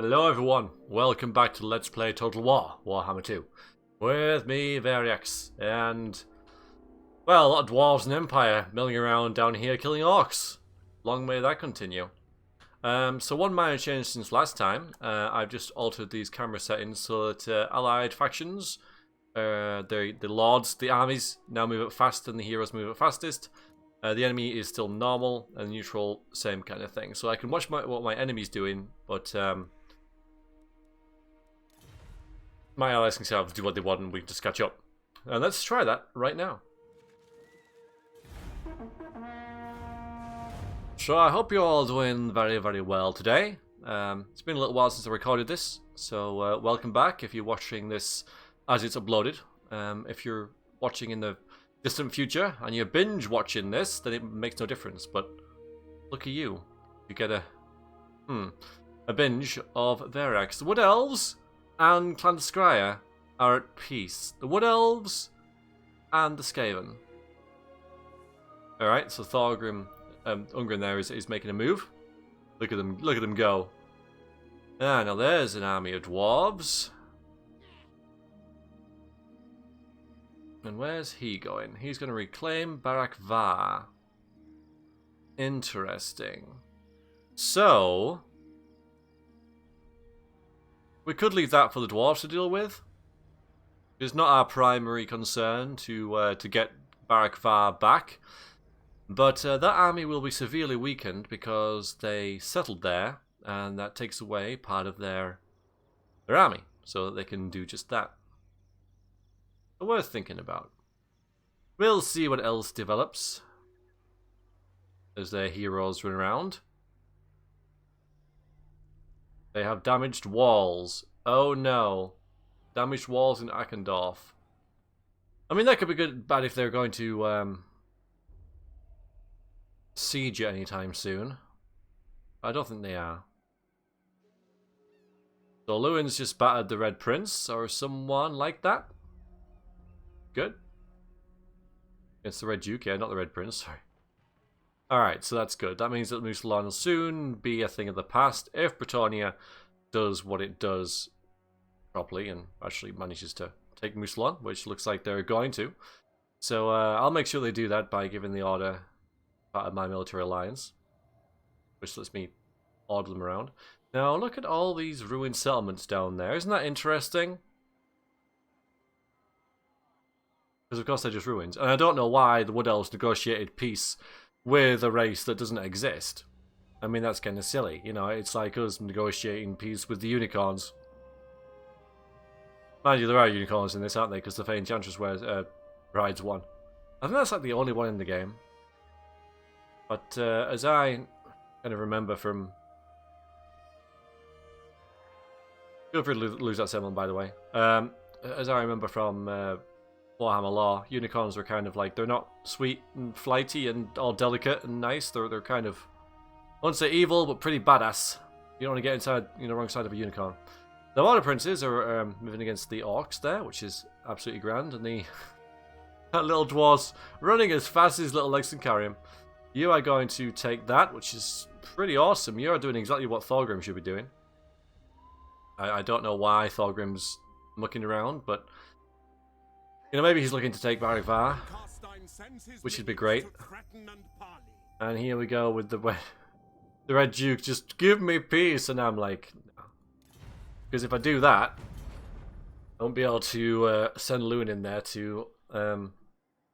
Hello everyone, welcome back to Let's Play Total War, Warhammer 2. With me, Veriax, and... well, a lot of dwarves and Empire milling around down here killing orcs. Long may that continue. So one minor change since last time, I've just altered these camera settings so that allied factions, the lords, the armies, now move up fast and the heroes move up fastest. The enemy is still normal, and neutral, same kind of thing. So I can watch what my enemy's doing, but... my allies can self do what they want and we can just catch up. And let's try that right now. So I hope you're all doing very, very well today. It's been a little while since I recorded this, so welcome back if you're watching this as it's uploaded. If you're watching in the distant future and you're binge watching this, then it makes no difference, but look at you. You get a binge of Veriax. The Wood Elves and Clan Scryer are at peace. The Wood Elves and the Skaven. Alright, so Thorgrim, Ungrim there is making a move. Look at them go. Ah, now there's an army of dwarves. And where's he going? He's going to reclaim Barak Var. Interesting. So... we could leave that for the dwarves to deal with. It's not our primary concern to get Barak Var back. But that army will be severely weakened because they settled there, and that takes away part of their army, so that they can do just that. So worth thinking about. We'll see what else develops as their heroes run around. They have damaged walls. Oh no. Damaged walls in Akendorf. I mean, that could be good, bad if they're going to siege it anytime soon. I don't think they are. So Lewin's just battered the Red Prince, or someone like that. Good. It's the Red Duke, yeah, not the Red Prince, sorry. Alright, so that's good. That means that Musalon will soon be a thing of the past if Britannia does what it does properly and actually manages to take Musalon, which looks like they're going to. So I'll make sure they do that by giving the order part of my military alliance, which lets me order them around. Now look at all these ruined settlements down there. Isn't that interesting? Because of course they're just ruins. And I don't know why the Wood Elves negotiated peace with a race that doesn't exist. I mean, that's kind of silly. You know, it's like us negotiating peace with the unicorns. Mind you, there are unicorns in this, aren't they? Because the Fey Enchantress rides one. I think that's like the only one in the game. But as I kind of remember from... feel free to lose that symbol, by the way. As I remember from... Warhammer lore, unicorns are kind of like, they're not sweet and flighty and all delicate and nice. They're kind of, I won't say evil, but pretty badass. You don't want to get inside, the wrong side of a unicorn. The Water Princes are moving against the orcs there, which is absolutely grand, and the that little dwarf's running as fast as his little legs can carry him. You are going to take that, which is pretty awesome. You are doing exactly what Thorgrim should be doing. I don't know why Thorgrim's mucking around, but maybe he's looking to take Barak Var, which would be great. And here we go with the Red Duke. Just give me peace, and I'm like, no. Because if I do that, I won't be able to send Lewin in there to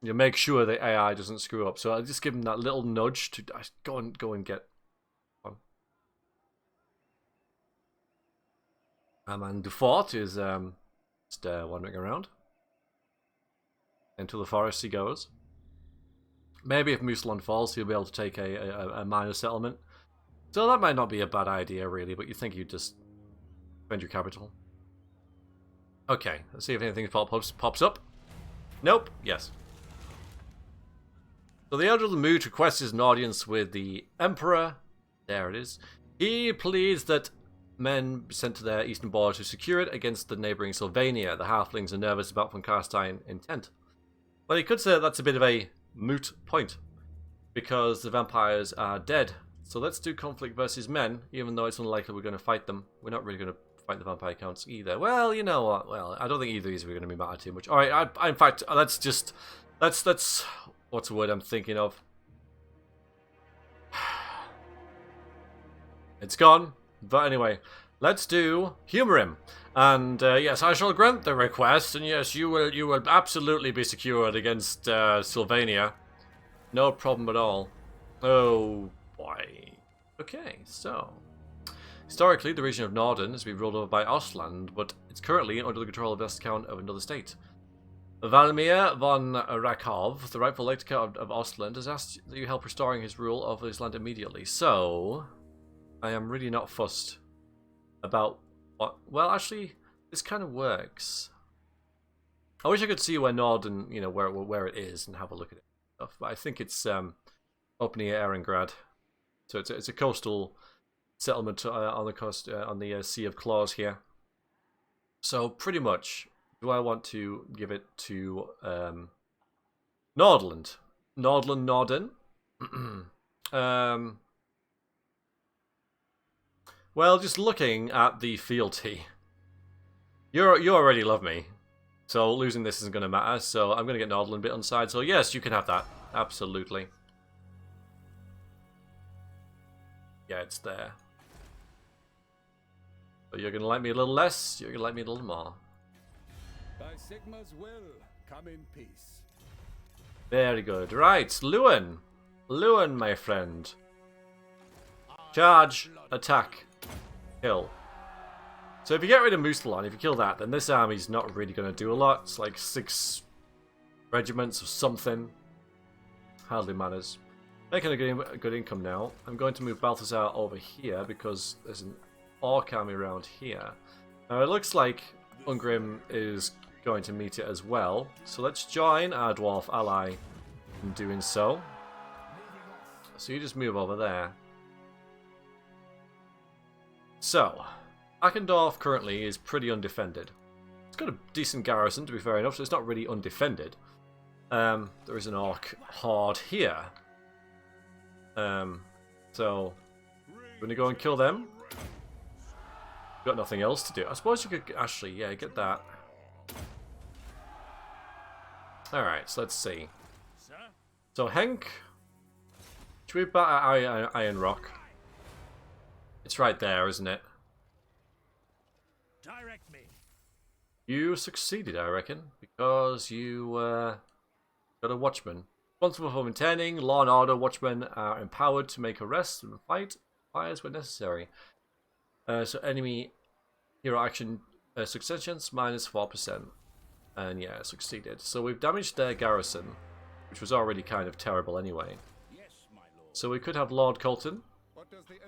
make sure the AI doesn't screw up. So I'll just give him that little nudge to go and get one. And Dufort is just wandering around. Into the forest he goes. Maybe if Musalon falls, he'll be able to take a minor settlement. So that might not be a bad idea, really, but you think you'd just spend your capital. Okay, let's see if anything pops up. Nope, yes. So the Elder of the Mood requests an audience with the Emperor. There it is. He pleads that men be sent to their eastern border to secure it against the neighbouring Sylvania. The halflings are nervous about von Karstein intent. Well, you could say that that's a bit of a moot point, because the vampires are dead So let's do conflict versus men, even though it's unlikely we're going to fight them. We're not really going to fight the vampire counts either. Well, you know what? Well, I don't think either of these are going to be matter too much. All right, in fact, let's just... Let's... What's the word I'm thinking of? It's gone. But anyway, let's do humor him. And yes, I shall grant the request, and yes, you will absolutely be secured against Sylvania. No problem at all. Oh boy. Okay, so historically, the region of Norden has been ruled over by Ostland, but it's currently under the control of the count of another state. Valmir von Rakov, the rightful elector count of Ostland, has asked that you help restoring his rule over his land immediately. So, I am really not fussed about what... Well, actually, this kind of works. I wish I could see where Norden, you know, where it is and have a look at it. But I think it's up near Erengrad. So it's a coastal settlement on the coast, on the Sea of Claws here. So pretty much, do I want to give it to Nordland? Norden? Well, just looking at the fealty, you already love me, so losing this isn't going to matter. So I'm going to get Nordland bit on side. So yes, you can have that. Absolutely. Yeah, it's there. But you're going to like me a little less. You're going to like me a little more. By Sigma's will, come in peace. Very good. Right, Lewin. Lewin, my friend. Charge, attack, kill. So if you get rid of Mustalan, if you kill that, then this army's not really going to do a lot. It's like 6 regiments or something. Hardly matters. Making a good income now. I'm going to move Balthazar over here because there's an orc army around here. Now it looks like Ungrim is going to meet it as well. So let's join our dwarf ally in doing so. So you just move over there. So, Eckendorf currently is pretty undefended. It's got a decent garrison, to be fair enough, so it's not really undefended. There is an orc horde here. So, we're going to go and kill them. Got nothing else to do. I suppose you could actually, yeah, get that. Alright, so let's see. So, Henk. Should we bat Iron Rock? It's right there, isn't it? Direct me. You succeeded, I reckon, because you got a watchman. Responsible for maintaining law and order, watchmen are empowered to make arrests and fight fires when necessary. So enemy hero action successions minus 4%. And yeah, succeeded. So we've damaged their garrison, which was already kind of terrible anyway. Yes, my lord. So we could have Lord Colton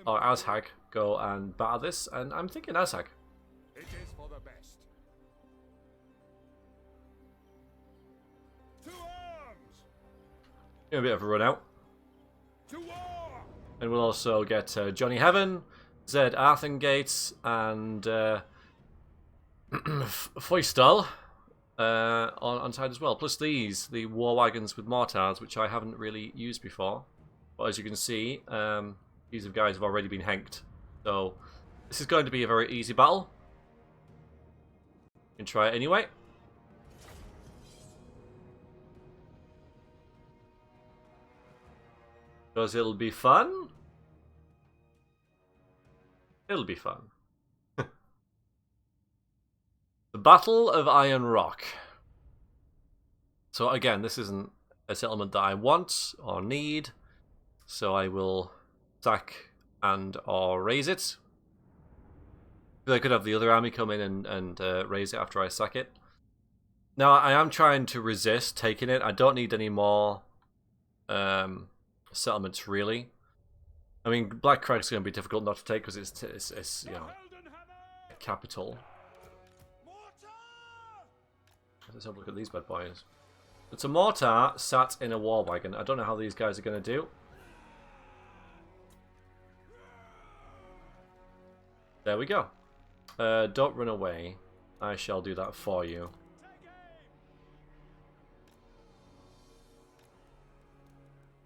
or Azhag go and batter this, and I'm thinking Azhag. It is for the best. To arms! A bit of a run out. To war! And we'll also get Johnny Heaven, Zed Arthengate, and Foistal on side as well. Plus these, the war wagons with mortars, which I haven't really used before. But as you can see, these guys have already been hanked. So this is going to be a very easy battle. You can try it anyway. Because it'll be fun. It'll be fun. The Battle of Iron Rock. So again, this isn't a settlement that I want or need. So I will sack and or raise it. I could have the other army come in and raise it after I sack it. Now I am trying to resist taking it. I don't need any more settlements really. I mean, Black Crag's going to be difficult not to take because it's you know, a capital. Let's have a look at these bad boys. It's a mortar sat in a war wagon. I don't know how these guys are going to do. There we go. Don't run away. I shall do that for you.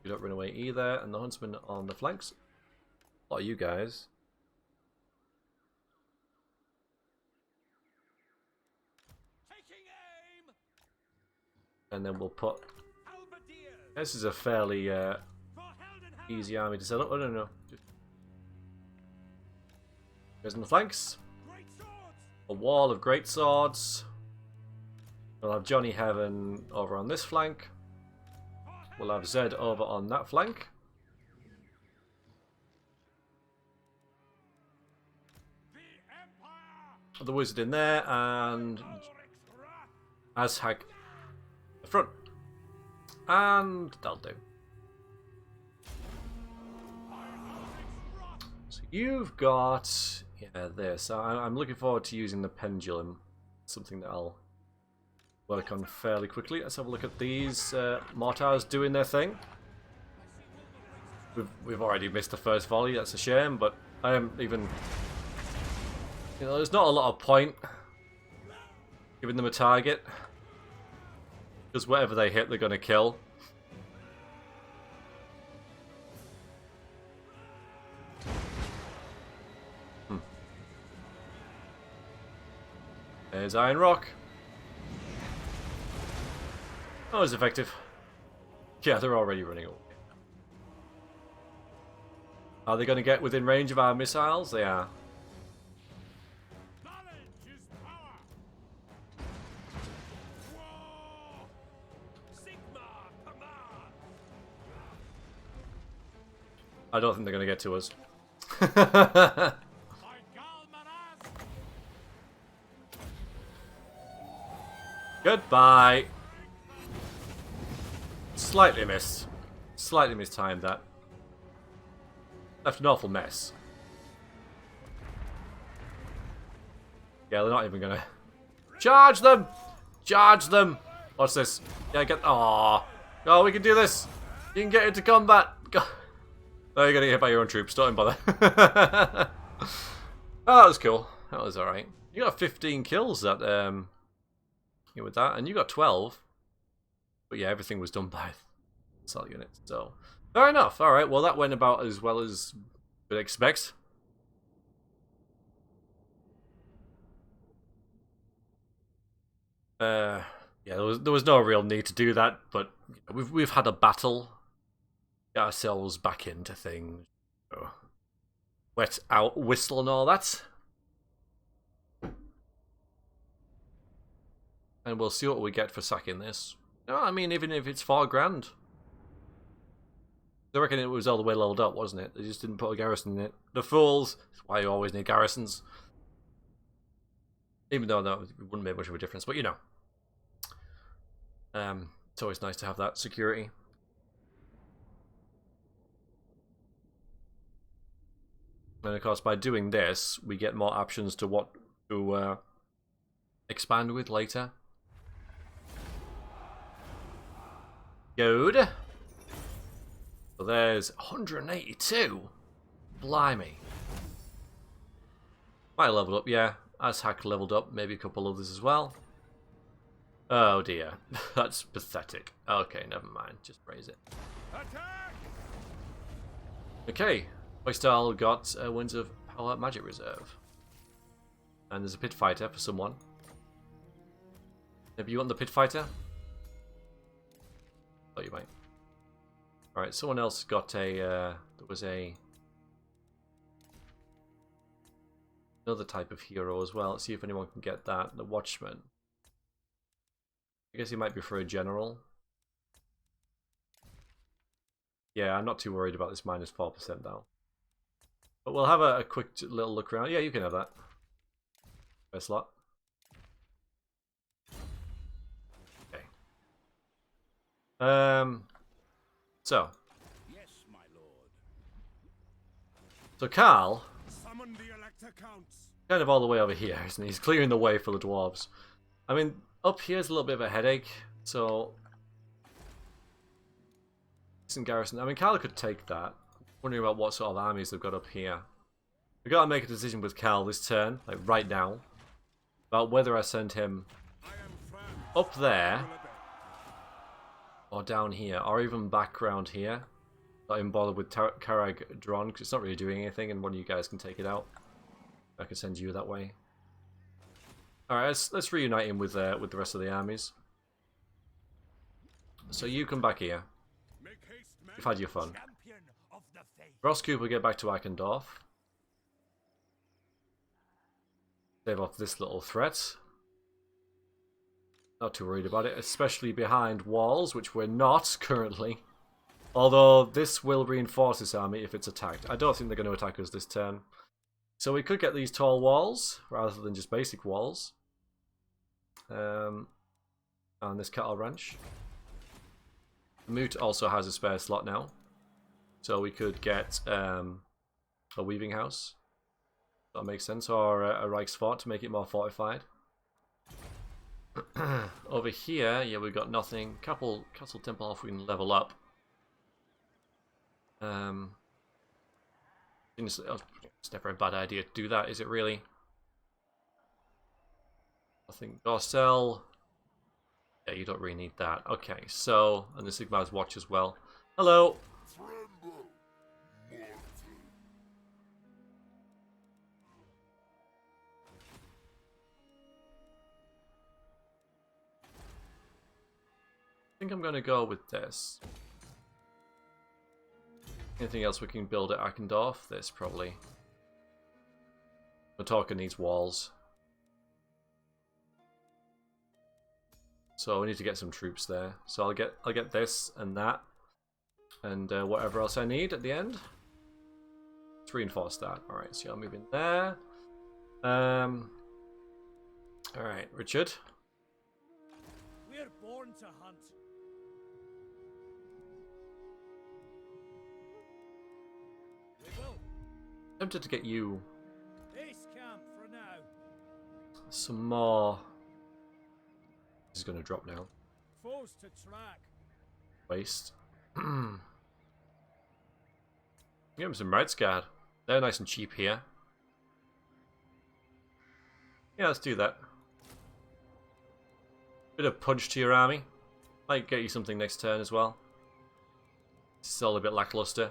You don't run away either. And the huntsman on the flanks. A lot of you guys. And then we'll put... This is a fairly easy army to set up. Oh, no. Goes in the flanks. A wall of great swords. We'll have Johnny Heaven over on this flank. We'll have Zed over on that flank. The wizard in there, and Azhag the front. And that'll do. So you've got this. I'm looking forward to using the pendulum. Something that I'll work on fairly quickly. Let's have a look at these mortars doing their thing. We've already missed the first volley. That's a shame, but I am even. You know, there's not a lot of point giving them a target, because whatever they hit, they're going to kill. There's Iron Rock. That was effective. Yeah, they're already running away. Are they going to get within range of our missiles? They are. I don't think they're going to get to us. Goodbye. Slightly missed. Slightly mistimed that. Left an awful mess. Yeah, they're not even going to... Charge them! Charge them! What's this? Yeah, get... Aww. Oh, we can do this! You can get into combat! Go. No, you're gonna get hit by your own troops. Don't even bother. Oh, that was cool. That was alright. You got 15 kills that with that, and you got 12. But yeah, everything was done by cell units. So fair enough. Alright, well that went about as well as we'd expect. Yeah, there was no real need to do that, but we've had a battle. Get ourselves back into things. Oh. Wet out whistle and all that. And we'll see what we get for sacking this. No, I mean, even if it's 4 grand. I reckon it was all the way leveled up, wasn't it? They just didn't put a garrison in it. The fools. That's why you always need garrisons. Even though no, it wouldn't make much of a difference, but you know. It's always nice to have that security. And of course, by doing this, we get more options to what to expand with later. Good. So there's 182. Blimey. Might have leveled up, yeah. Azhag leveled up, maybe a couple others as well. Oh dear. That's pathetic. Okay, never mind. Just raise it. Attack! Okay. Hoystal got Winds of Power Magic Reserve. And there's a Pit Fighter for someone. Maybe you want the Pit Fighter? Oh, you might. Alright, someone else got a... there was another type of hero as well. Let's see if anyone can get that. The Watchman. I guess he might be for a general. Yeah, I'm not too worried about this minus 4% now. But we'll have a quick little look around. Yeah, you can have that. First slot. Okay. So. Yes, my lord. So Carl, Summon the Elector Counts. kind of all the way over here, isn't he? He's clearing the way for the dwarves. I mean, up here's a little bit of a headache, so decent garrison. I mean, Carl could take that. Wondering about what sort of armies they've got up here. We've got to make a decision with Cal this turn, like right now, about whether I send him up there or down here, or even back round here. Not even bothered with Karag Dron because it's not really doing anything, and one of you guys can take it out. I can send you that way. All right, let's reunite him with the rest of the armies. So you come back here. You've had your fun. Roskoop will get back to Eikendorf. Save off this little threat. Not too worried about it, especially behind walls, which we're not currently. Although this will reinforce this army if it's attacked. I don't think they're going to attack us this turn. So we could get these tall walls rather than just basic walls. And this cattle ranch. Moot also has a spare slot now. So we could get a weaving house. That makes sense. Or a Reichsfort to make it more fortified. Over here, yeah, we've got nothing. Castle Temple if we can level up. It's never a bad idea to do that, is it really? I think Garcelle. Yeah, you don't really need that. Okay, so, and the Sigmar's watch as well. Hello! I think I'm going to go with this. Anything else we can build at Eikendorf? This, probably. Mallorca needs walls. So we need to get some troops there. So I'll get this and that. And whatever else I need at the end. Let's reinforce that. Alright, so I'll move in there. Alright, Richard. We're born to hunt. We will. Tempted to get you Base camp for now. some more. This is going to drop now. Foes to track. Waste. Give him some Red Scarred. They're nice and cheap here. Yeah, let's do that. Bit of punch to your army. Might get you something next turn as well. This is all a bit lackluster.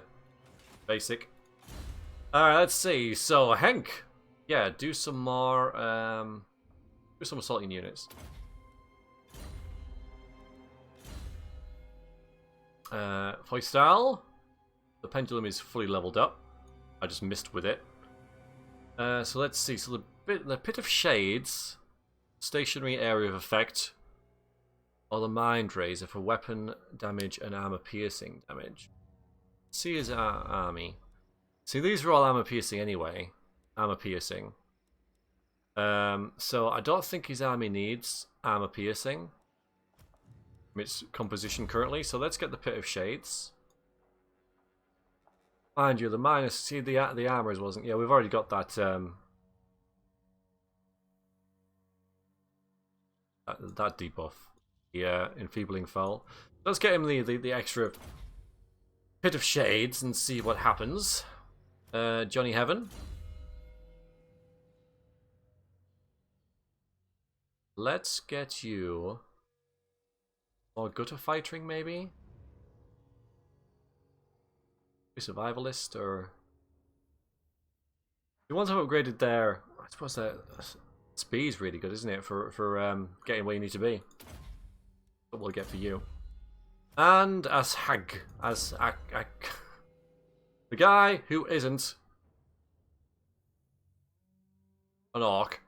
Basic. Alright, let's see. So, Henk. Yeah, do some more, do some assaulting units. Foistal. The pendulum is fully leveled up. I just missed with it. So let's see. So the Pit of Shades, stationary area of effect, or the Mind Razor for weapon damage and armor piercing damage. Let's see his army. See, these are all armor piercing anyway. Armor piercing. So I don't think his army needs armor piercing from its composition currently. So let's get the Pit of Shades. Mind you, the minus. See, the armors wasn't. Yeah, we've already got that. That debuff. Yeah, enfeebling foul. Let's get him the extra Pit of Shades and see what happens. Johnny Heaven. Let's get you more gutter fighting, maybe. Survivalist, or you want to have upgraded there. I suppose that speed's really good, isn't it, for getting where you need to be. What we'll get for you. And as Hag, the guy who isn't an orc.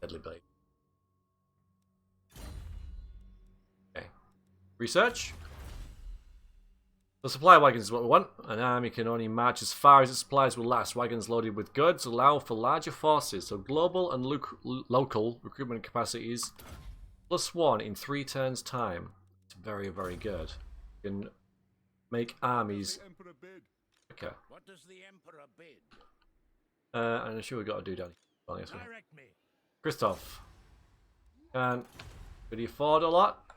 Deadly Blade. Okay. Research. The supply wagons is what we want. An army can only march as far as its supplies will last. Wagons loaded with goods allow for larger forces. So global and local recruitment capacities +1 in 3 turns time. It's very, very good. You can make armies. Okay. What does the Emperor bid? And I'm sure we've got to do down here. Direct me. Christoph. Could you afford a lot?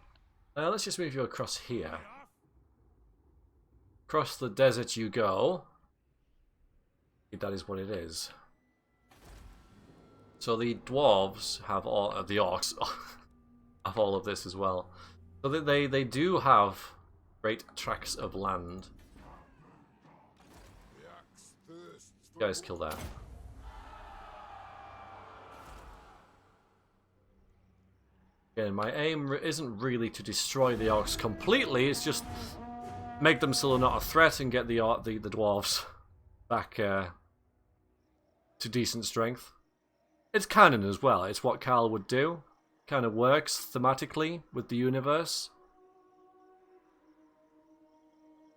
Let's just move you across here. Across the desert you go. That is what it is. So the dwarves have all the orcs have all of this as well. So they do have great tracts of land. You guys kill that. Again, my aim isn't really to destroy the orcs completely, it's just make them so they're not a threat and get the dwarves back to decent strength. It's canon as well, it's what Carl would do. Kind of works thematically with the universe.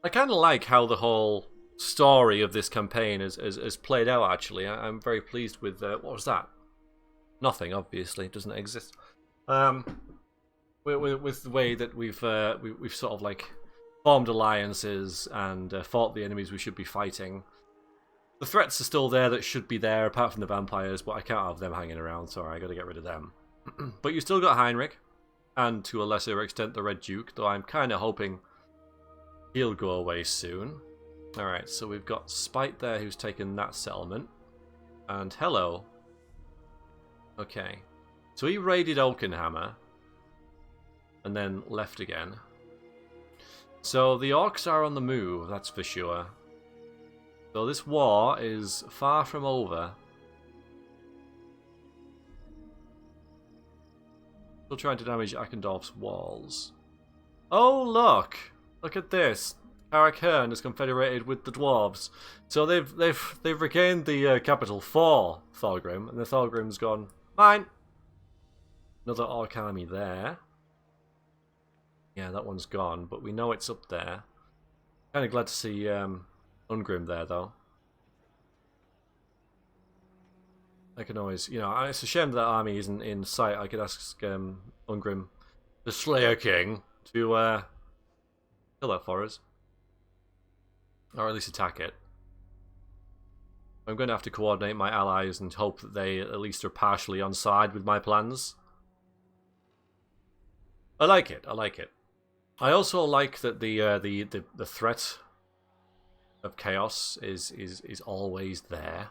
I kind of like how the whole story of this campaign is played out, actually. I'm very pleased with... what was that? Nothing, obviously. It doesn't exist. With the way that we've sort of like formed alliances and fought the enemies we should be fighting. The threats are still there that should be there, apart from the vampires, but I can't have them hanging around. Sorry, I got to get rid of them. But you still got Heinrich, and to a lesser extent the Red Duke, though I'm kind of hoping he'll go away soon. Alright, so we've got Spite there who's taken that settlement. And hello. Okay. So he raided Oakenhammer, and then left again. So the orcs are on the move, that's for sure. So this war is far from over. Still trying to damage Akendorf's walls. Oh look! Look at this. Karak-Hern is confederated with the dwarves. So they've regained the capital for Thorgrim, and the Thorgrim's gone, mine! Another orc army there. Yeah, that one's gone, but we know it's up there. Kind of glad to see Ungrim there, though. I can always, you know, it's a shame that army isn't in sight. I could ask Ungrim, the Slayer King, to kill that for us. Or at least attack it. I'm going to have to coordinate my allies and hope that they at least are partially on side with my plans. I like it, I like it. I also like that the threat of chaos is always there.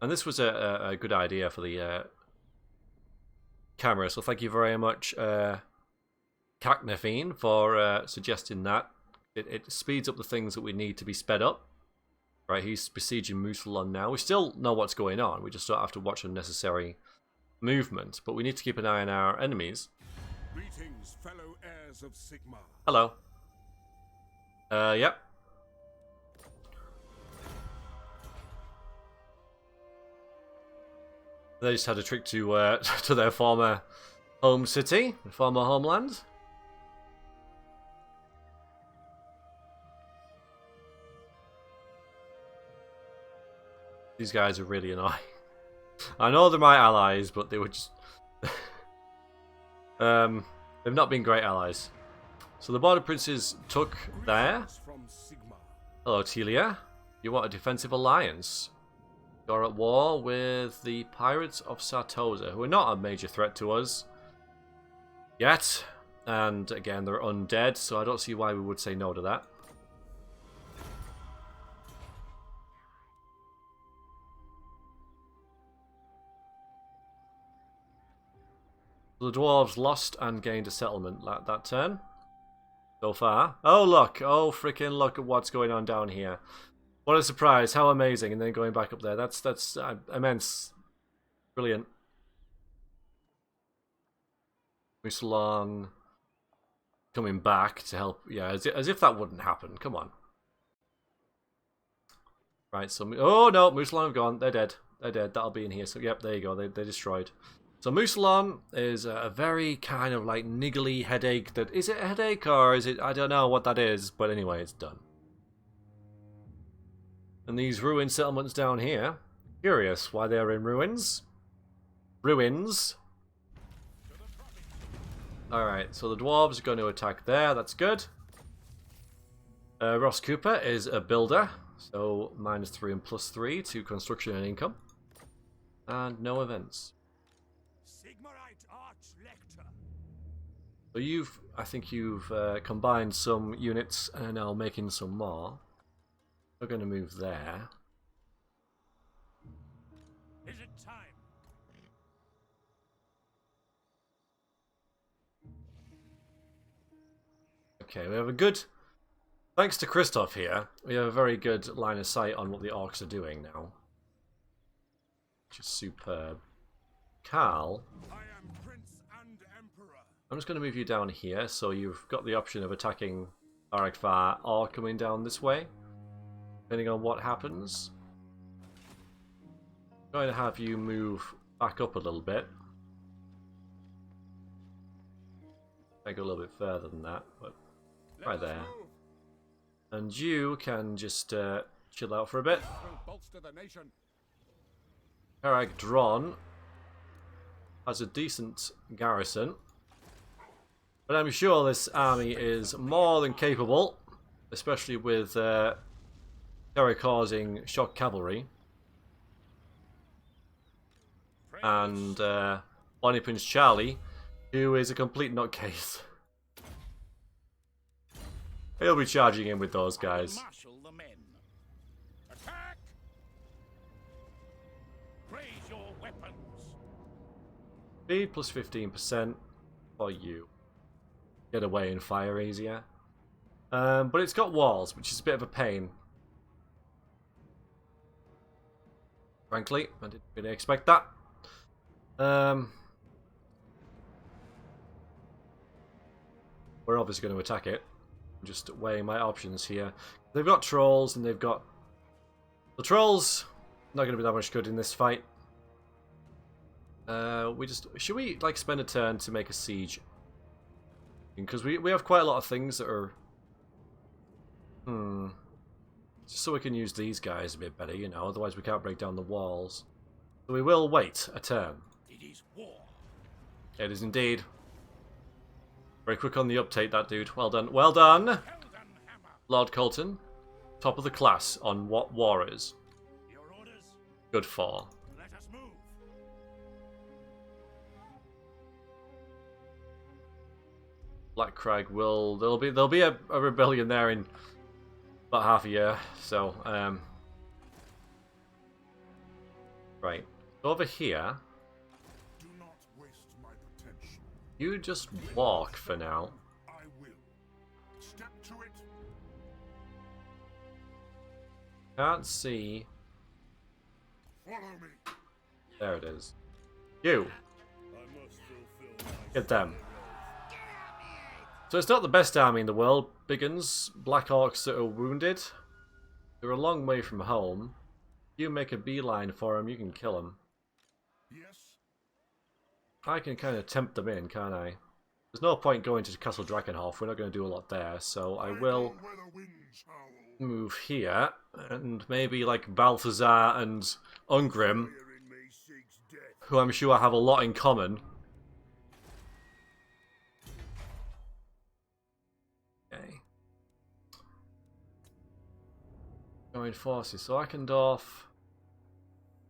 And this was a good idea for the camera, so thank you very much, Cacnafine, for suggesting that. It speeds up the things that we need to be sped up. Right, he's besieging Musalon now. We still know what's going on, we just don't have to watch unnecessary movement. But we need to keep an eye on our enemies. Greetings, fellow heirs of Sigmar. Hello. Yep. They just had a trick to to their former home city, former homeland. These guys are really annoying. I know they're my allies, but they were just... they've not been great allies. So the border princes took there. Hello, Telia. You want a defensive alliance? You're at war with the pirates of Sartosa, who are not a major threat to us yet. And again, they're undead, so I don't see why we would say no to that. The dwarves lost and gained a settlement that turn. So far. Oh look! Oh freaking look at what's going on down here. What a surprise! How amazing! And then going back up there. That's immense. Brilliant. Musalon coming back to help. Yeah, as if that wouldn't happen. Come on. Right. So oh no, Musalon have gone. They're dead. They're dead. That'll be in here. So yep, there you go. They're destroyed. So Musalon is a very kind of like niggly headache. That is it a headache or is it? I don't know what that is. But anyway, it's done. And these ruined settlements down here. Curious why they're in ruins. Ruins. Alright, so the dwarves are going to attack there. That's good. Ross Cooper is a builder. So -3 and +3 to construction and income. And no events. So I think you've combined some units and are now making some more. We're going to move there. Is it time? Okay, we have a good... Thanks to Christoph here, we have a very good line of sight on what the orcs are doing now. Which is superb. Carl, I am Prince and Emperor. I'm just going to move you down here, so you've got the option of attacking Arakvar or coming down this way, depending on what happens. I'm going to have you move back up a little bit. I go a little bit further than that, but right there. And you can just chill out for a bit. Will bolster the nation. Dron has a decent garrison, but I'm sure this army is more than capable, especially with terror-causing shock cavalry and Bonnie Prince Charlie, who is a complete nutcase. He'll be charging in with those guys. Marshal the men. Attack! Raise your weapons. Speed plus 15% for you. Get away and fire easier. But it's got walls, which is a bit of a pain. Frankly, I didn't really expect that. We're obviously going to attack it. I'm just weighing my options here. They've got trolls, and they've got... The trolls, not going to be that much good in this fight. Should we, like, spend a turn to make a siege? Because we have quite a lot of things that are... Just so we can use these guys a bit better, you know, otherwise we can't break down the walls. So we will wait a turn. It is war. It is indeed. Very quick on the uptake, that dude. Well done. Well done, Hammer. Lord Colton. Top of the class on what war is. Your orders. Good for. Let us move. Black Crag will... There'll be a rebellion there in about half a year, so... Right. Over here... Do not waste my potential. You just walk for now. I will. Step to it. Can't see... Follow me. There it is. You! I must fulfill my Get them. So it's not the best army in the world, Biggins. Black Orcs that are wounded. They're a long way from home. You make a beeline for them, you can kill them. Yes. I can kind of tempt them in, can't I? There's no point going to Castle Drakenhof, we're not going to do a lot there, so I will Go where the winds howl. move here, and maybe like Balthazar and Ungrim, Wherein may Sig's death. who I'm sure have a lot in common. Okay. Join forces, so I can doff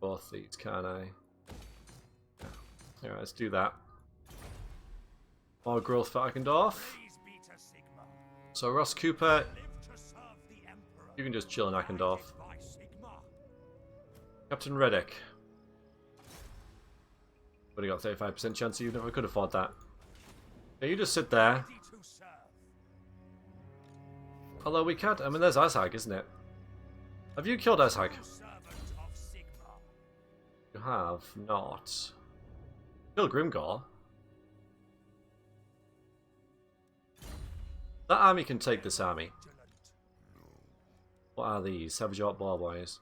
both these, can't I? Yeah. Alright, let's do that. More growth for Eikendorf. Praise be to Sigma. So Ross Cooper, Live to serve the Emperor. you can just chill in Eikendorf. By Sigma. Captain Reddick. But he got 35% chance even if I could afford that. Yeah, you just sit there. Ready to serve. Although we can't. I mean, there's Azhag, isn't it? Have you killed Azhag? True servant of Sigma. You have not. Kill Grimgor. That army can take this army. What are these? Savage Orc Boar Boys.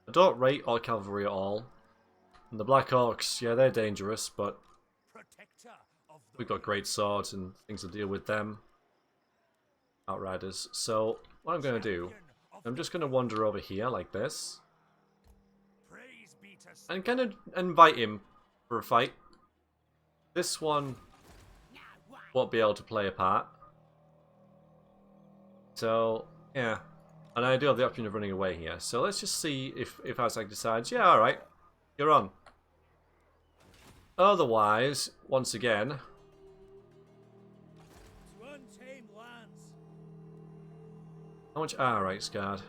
I don't rate Orc Cavalry at all. And the Black Orcs, yeah, they're dangerous, but Protector of the we've got great swords and things to deal with them. Outriders. So, what I'm going to do, I'm just going to wander over here like this. praise be to Sigma. And kind of invite him for a fight. This one won't be able to play a part. So, yeah. And I do have the option of running away here. So let's just see if Azhag decides, yeah, alright, you're on. Otherwise, once again, To untamed lands. how much? Ah, right, Scarred.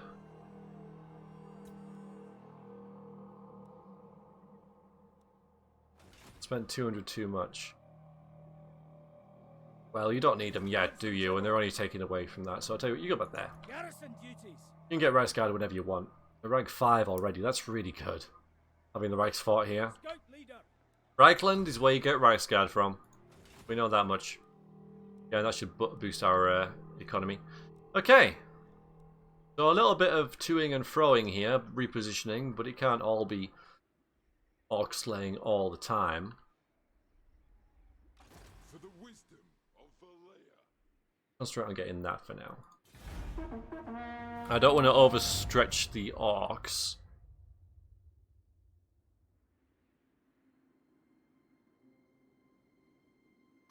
Spent 200 too much. Well, you don't need them yet, do you? And they're only taken away from that. So I'll tell you what, you go back there. Garrison duties. You can get Rice Guard whenever you want. They're rank 5 already. That's really good. Having the Reichs fort here. Scout leader. Reichland is where you get Rice Guard from. We know that much. Yeah, that should boost our economy. Okay. So a little bit of toing and froing here, repositioning, but it can't all be orc slaying all the time. For the wisdom of Valea. Concentrate on getting that for now. I don't want to overstretch the orcs.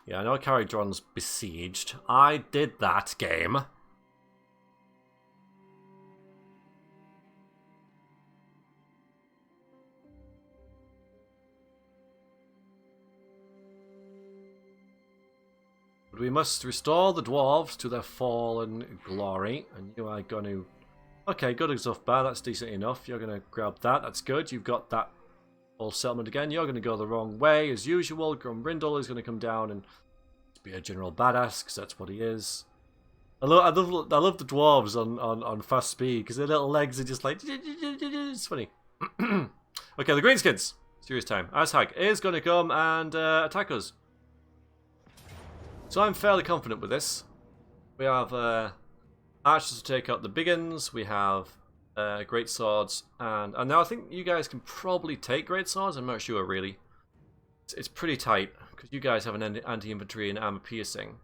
Yeah, I know Caradron's besieged. I did that game. But we must restore the dwarves to their fallen glory. And you are going to... Okay, good enough bar. That's decent enough. You're going to grab that. That's good. You've got that whole settlement again. You're going to go the wrong way as usual. Grumbrindle is going to come down and be a general badass because that's what he is. I love the dwarves on fast speed because their little legs are just like... It's funny. Okay, the greenskins. Serious time. Ashag is going to come and attack us. So I'm fairly confident with this. We have archers to take out the big uns. We have great swords, and now I think you guys can probably take great swords. I'm not sure really. It's pretty tight because you guys have an anti-infantry and armor piercing.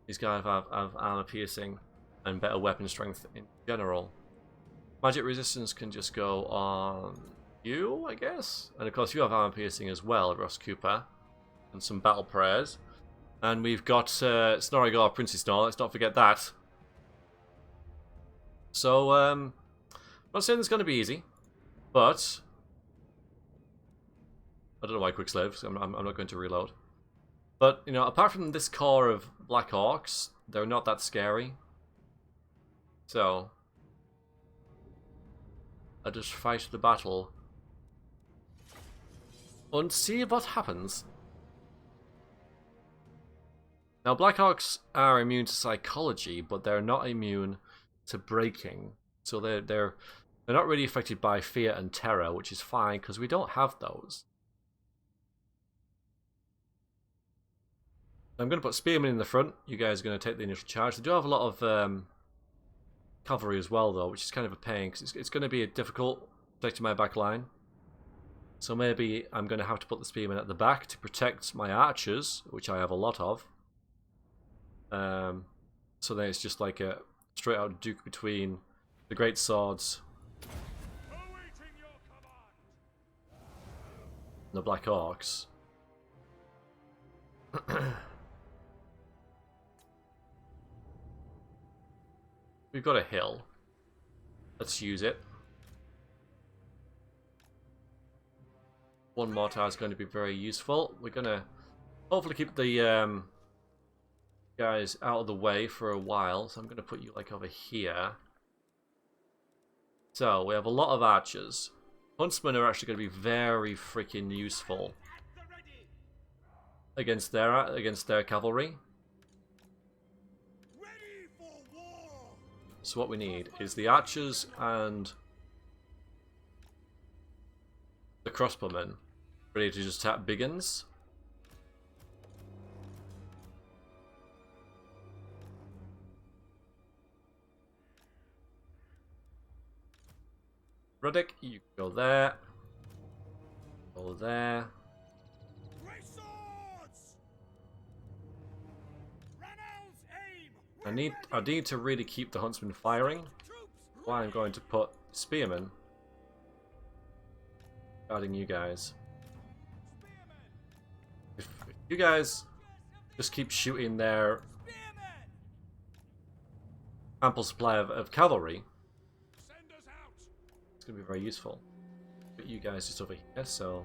These guys have armor piercing and better weapon strength in general. Magic resistance can just go on you, I guess. And of course you have armor piercing as well, Ross Cooper, and some battle prayers. And we've got Snorrigar, Princey Snor, let's not forget that. So, I'm not saying it's going to be easy, but... I don't know why quick slave, so I'm not going to reload. But, you know, apart from this core of Black Orcs, they're not that scary. So... I just fight the battle. And see what happens. Now, Black Orcs are immune to psychology, but they're not immune to breaking. So they're not really affected by fear and terror, which is fine because we don't have those. I'm going to put spearmen in the front. You guys are going to take the initial charge. They do have a lot of cavalry as well, though, which is kind of a pain because it's going to be difficult protecting my back line. So maybe I'm going to have to put the spearmen at the back to protect my archers, which I have a lot of. So then it's just like a straight out duke between the great swords and the Black Orcs. We've got a hill. Let's use it. One mortar is going to be very useful. We're going to hopefully keep the guys out of the way for a while, so I'm going to put you like over here. So we have a lot of archers. Huntsmen are actually going to be very freaking useful against their cavalry. So what we need is the archers and the crossbowmen ready to just attack big uns. Ruddick, you go there. Go there. I need to really keep the huntsmen firing. Why I'm going to put spearmen guarding you guys. If you guys just keep shooting their ample supply of cavalry, it's going to be very useful. Put you guys just over here so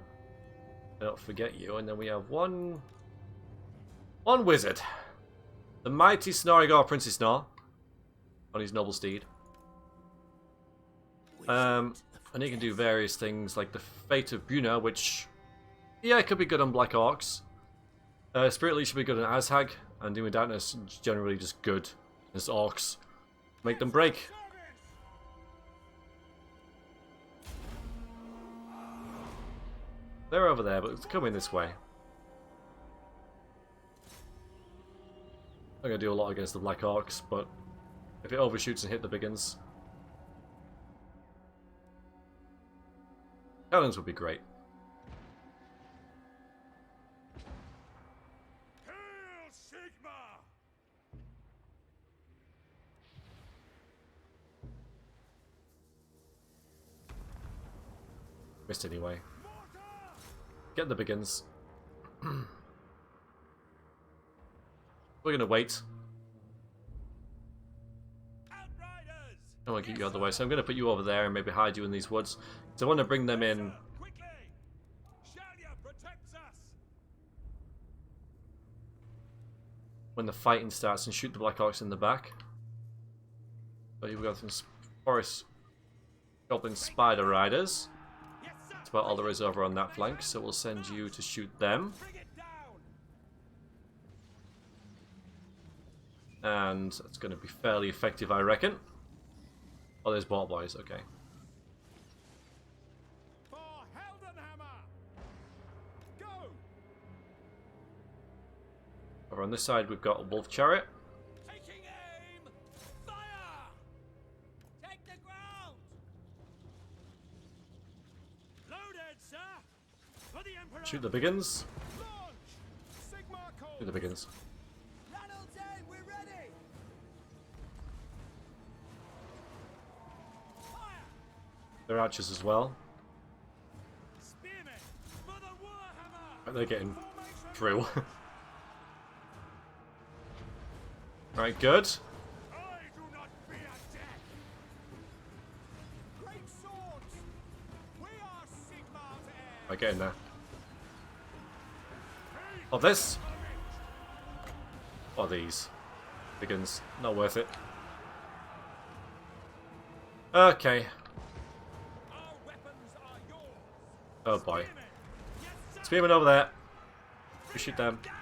I don't forget you. And then we have one wizard. The mighty Snorrigar, Princey Snor, on his noble steed. And he can do various things like the Fate of Bruna, which, yeah, it could be good on Black Orcs. Spirit Leech should be good on Ashag. And Demon Darkness is generally just good. As orcs. Make them break. They're over there, but it's coming this way. I'm going to do a lot against the Black Orcs, but if it overshoots and hit the big uns, cannons would be great. Hail Sigma! Missed anyway. Get the big uns. We're going to wait. Outriders! I want to keep you out of the way, so I'm going to put you over there and maybe hide you in these woods. So I want to bring them in. Quickly! Shalia protects us! When the fighting starts and shoot the Black Orcs in the back. So you've got some forest goblin spider riders. Yes, sir! That's about all there is over on that flank, so we'll send you to shoot them. Bring it down! And that's going to be fairly effective, I reckon. Oh, there's ball boys, okay. For Heldenhammer! Go! Over on this side, we've got a wolf chariot. Taking aim! Fire! Take the ground! Loaded, sir! For the Emperor! Shoot the big uns. Launch! Sigma call! Shoot the big uns. Ranald's aim, we're ready! Fire! They're archers as well. Spearmen! For the Warhammer! They're getting Formation! through. Right, good. I do not fear death! Great swords! We are Sigma's heirs! Right, get in there. Of this. Or these. Big uns. Not worth it. Okay. Our weapons are yours! Oh boy. Spearmen! Yes, sir! Spearmen over there. We shoot them. Down!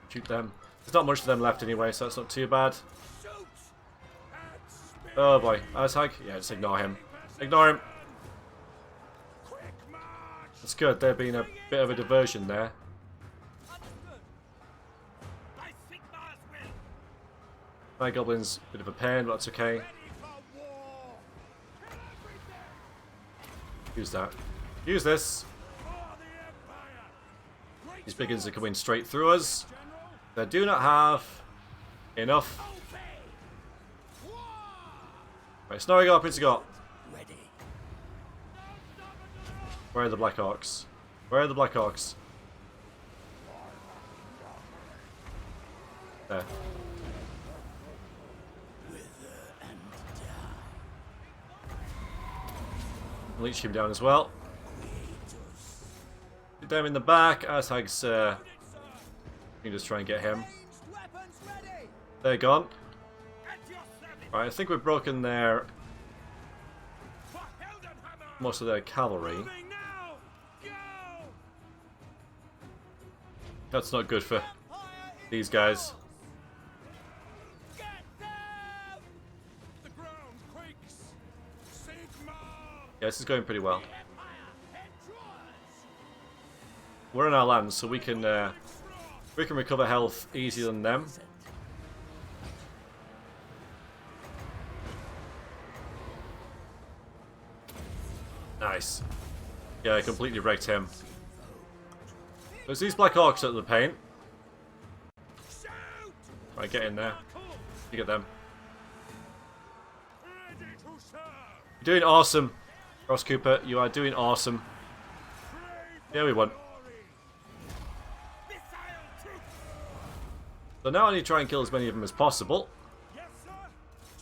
Shoot them. There's not much of them left anyway, so that's not too bad. Shoot! And spear! Oh boy. Azhag? Yeah, just ignore him. Ignore him. Quick march! That's good. There being a bit of a diversion there. Understood! By Sigma's will! My goblin's a bit of a pain, but that's okay. Ready for war! Kill everything! Use that. Use this. For the Empire! Great These big uns are swords! coming straight through us. General! They do not have enough. Obey! War! Right, Snorri got Prince got. Ready! Where are the Black Orcs? Where are the Black Orcs? There. Leech him down as well. Get them in the back. Azhag's you can just try and get him. Weapons ready! They're gone. At your service! Right, I think we've broken their For Heldenhammer! most of their cavalry. Moving now! Go! That's not good for Empire in these guys. Get them! The ground quakes! Sigma! Yeah, this is going pretty well. Empire enters! We're in our lands, so we can recover health easier than them. Nice. Yeah, I completely wrecked him. There's these Black Orcs at the paint. Shoot! Right, get in there. Cool! You get them. Ready to serve! You're doing awesome, Ross Cooper. You are doing awesome. Pray Yeah, we won. for glory! Missile troops! So now I need to try and kill as many of them as possible. Yes, sir!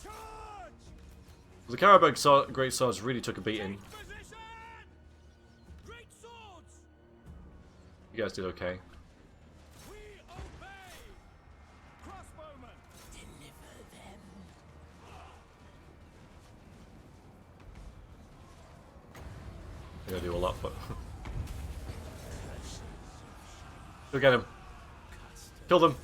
Charge! The Karabag Great Swords really took a beating. Position! Great swords! You guys did okay. We obey! Crossbowmen! Deliver them! I'm gonna do a lot, but go get him. Kill them.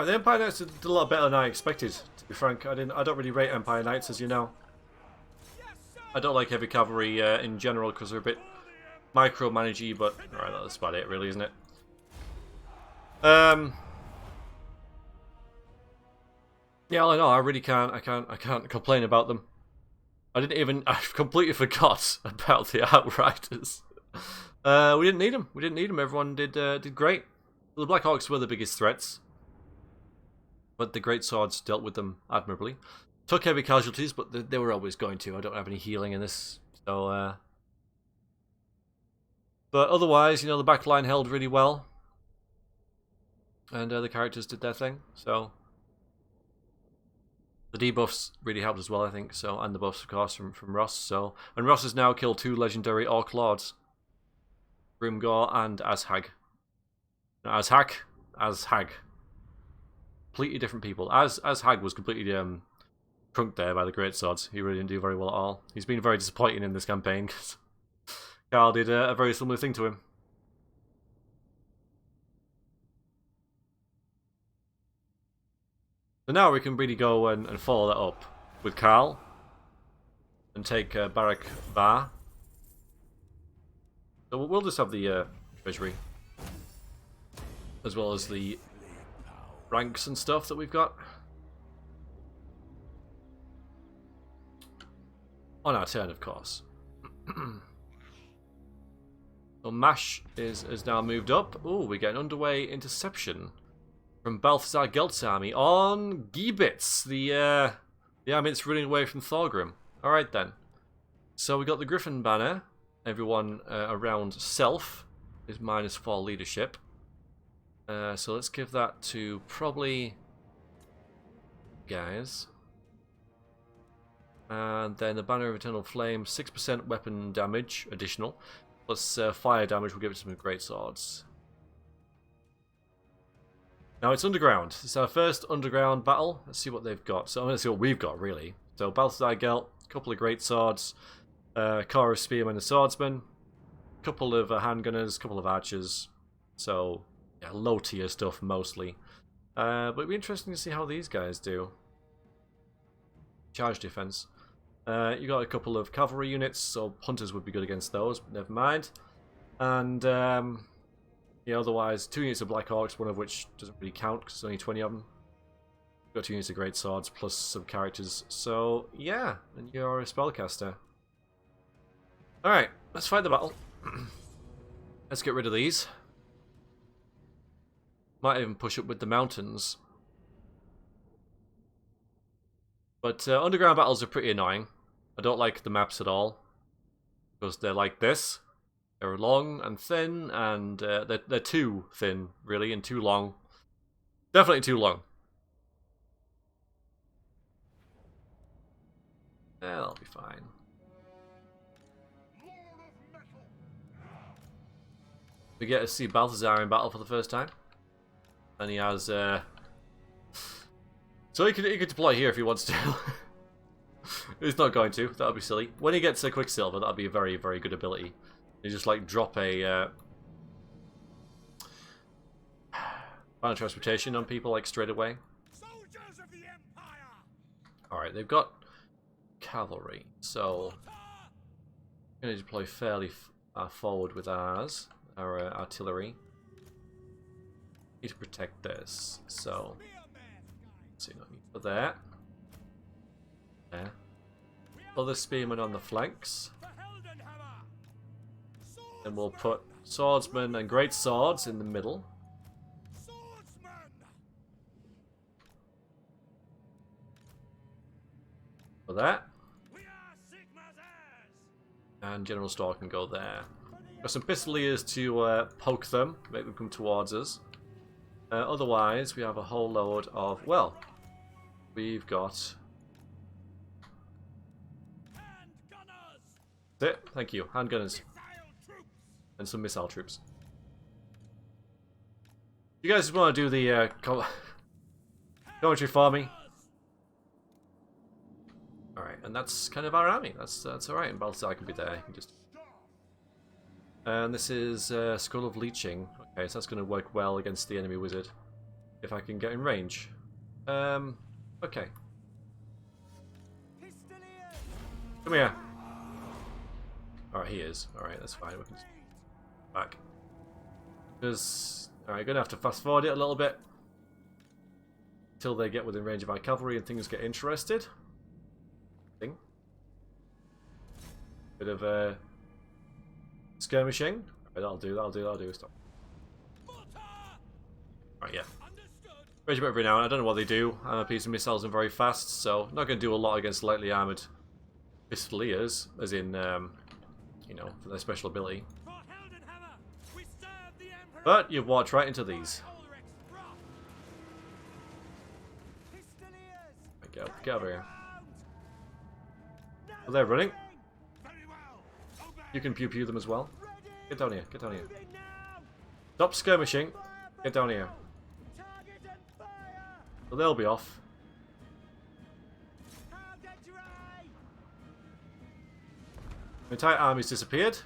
Right, the Empire Knights did a lot better than I expected, to be frank. I don't really rate Empire Knights, as you know. I don't like heavy cavalry in general because they're a bit micromanagey, but alright, that's about it, really, isn't it? Yeah, I know. I really can't. I can't complain about them. I completely forgot about the Outriders. We didn't need them. We didn't need them. Everyone did great. The Black Hawks were the biggest threats, but the Great Swords dealt with them admirably. Took heavy casualties, but they were always going to. I don't have any healing in this, so. But otherwise, you know, the back line held really well, and the characters did their thing. So the debuffs really helped as well, I think. So, and the buffs, of course, from Ross. So, and Ross has now killed 2 legendary Orc Lords, Grimgor and Azhag. Azhag. Completely different people. Azhag was completely trunked there by the Great Swords. He really didn't do very well at all. He's been very disappointing in this campaign because Carl did a very similar thing to him. So now we can really go and follow that up with Carl and take Barak Var. So we'll just have the treasury as well as the ranks and stuff that we've got on our turn, of course. So Mash is now moved up. Oh, we get an underway interception from Balthazar Gelt's army on Giebitz, the army that's running away from Thorgrim. Alright then. So we got the Griffin banner. Everyone around Self is -4 leadership. So let's give that to probably guys. And then the Banner of Eternal Flame, 6% weapon damage additional, plus fire damage. We'll give it to some great swords. Now it's underground. It's our first underground battle. Let's see what they've got. So I'm going to see what we've got, really. So Balthazar Gelt, a couple of great swords, Chorus Spearmen and Swordsmen, a couple of handgunners, a couple of archers. So yeah, low tier stuff mostly. But it'd be interesting to see how these guys do. Charge defense. You got a couple of cavalry units, so hunters would be good against those, but never mind. And yeah, otherwise, 2 units of Black Orcs, one of which doesn't really count because there's only 20 of them. Got 2 units of Great Swords plus some characters. So yeah, and you're a spellcaster. Alright, let's fight the battle. Let's get rid of these. Might even push up with the mountains. But underground battles are pretty annoying. I don't like the maps at all. Because they're like this. They're long and thin, and they're too thin, really, and too long. Definitely too long. Yeah, that'll be fine. We get to see Balthazar in battle for the first time. And he has... So he could deploy here if he wants to. He's not going to. That would be silly. When he gets a Quicksilver, that would be a very, very good ability. You just like drop a final transportation on people like straight away. Soldiers of the Empire! Alright, they've got cavalry, so I'm going to deploy fairly forward with ours, our artillery. Need to protect this, so let's see, no need for that. There. Other spearmen on the flanks. Then we'll put swordsmen and great swords in the middle. For that. And General Store can go there. Got some pistoliers to poke them, make them come towards us. Otherwise, we have a whole load of, well, we've got... That's it, thank you, handgunners. And some missile troops. You guys want to do the commentary for me? Alright, and that's kind of our army. That's alright, and Balthazar can be there. Can just... And this is Skull of Leeching. Okay, so that's going to work well against the enemy wizard. if I can get in range. Okay. Come here. Alright, he is. Alright, that's fine. We can back. Because, alright, gonna have to fast forward it a little bit until they get within range of our cavalry and things get interested. Thing. Bit of skirmishing. Right, that'll do. Stop. Right, yeah. Range a bit every now and I don't know what they do. I'm a piece of missiles and very fast, so not going to do a lot against lightly armoured pistoliers, as in, you know, for their special ability. But you've walked right into these. Get over here. Well, they're running. You can pew them as well. Get down here, get down here. Stop skirmishing. Get down here. So they'll be off. The entire army's disappeared.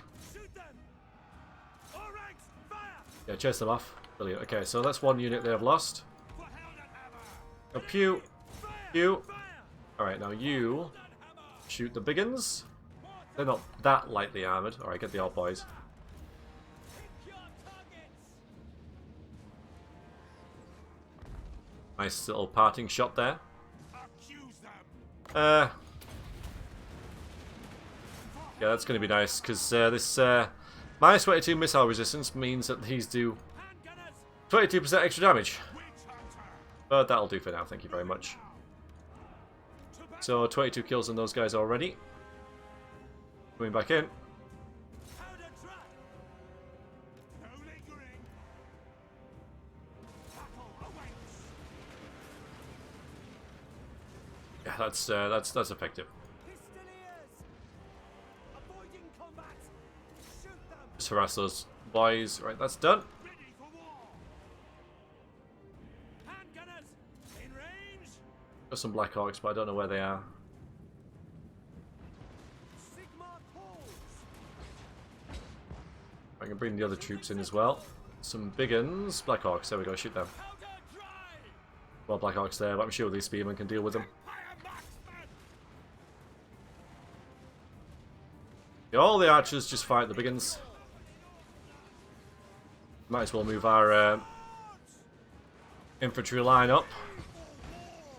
Yeah, chase them off. Brilliant. Okay, so that's one unit they have lost. Now, pew. Pew. Alright, now you shoot the big uns. They're not that lightly armoured. Alright, get the old boys. Nice little parting shot there. Yeah, that's going to be nice, because this minus 22 missile resistance means that these do 22% extra damage. But that'll do for now, thank you very much. So 22 kills on those guys already. Coming back in. Yeah, that's effective. Just harass those boys. Right, that's done. Got some Black Hawks, but I don't know where they are. I can bring the other troops in as well. Some big uns. Black Hawks, there we go, shoot them. Well, Black Hawks there, but I'm sure these spearmen can deal with them. Yeah, all the archers just fight the big uns. Might as well move our infantry line up.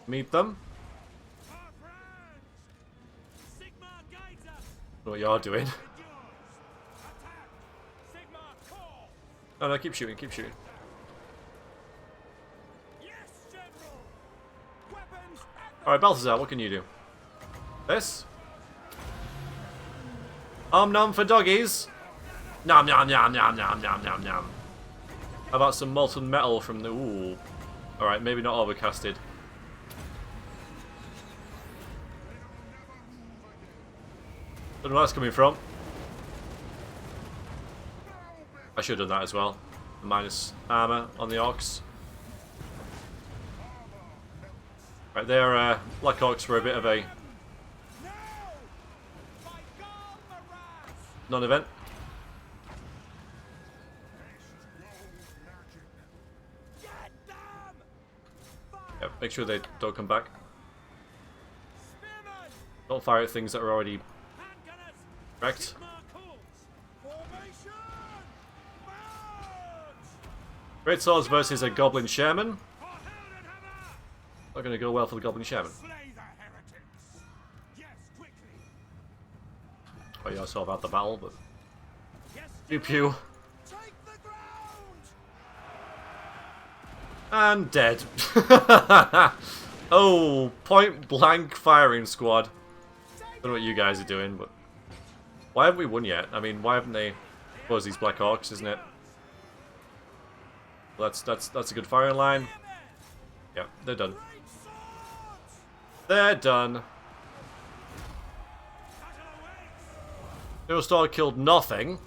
Meet them. Know what you're doing. No, keep shooting, keep shooting. Alright, Balthazar, what can you do? This? Nom for doggies. Nom nom nom nom nom nom nom nom. How about some molten metal from the... Ooh. Alright, maybe not overcasted. Don't know where that's coming from. I should have done that as well. Minus armor on the orcs. Right, their Black Orcs were a bit of a non-event. Yeah, make sure they don't come back. Don't fire at things that are already wrecked. Great Swords versus a Goblin Shaman. Not going to go well for the Goblin Shaman. Oh yeah, I saw about the battle, but... Pew pew. And dead. Oh, point blank firing squad. Don't know what you guys are doing, but... Why haven't we won yet? I mean, why haven't they... I suppose these Black Orcs, isn't it? Well, that's a good firing line. Yeah, they're done. They're done. Neostar killed nothing.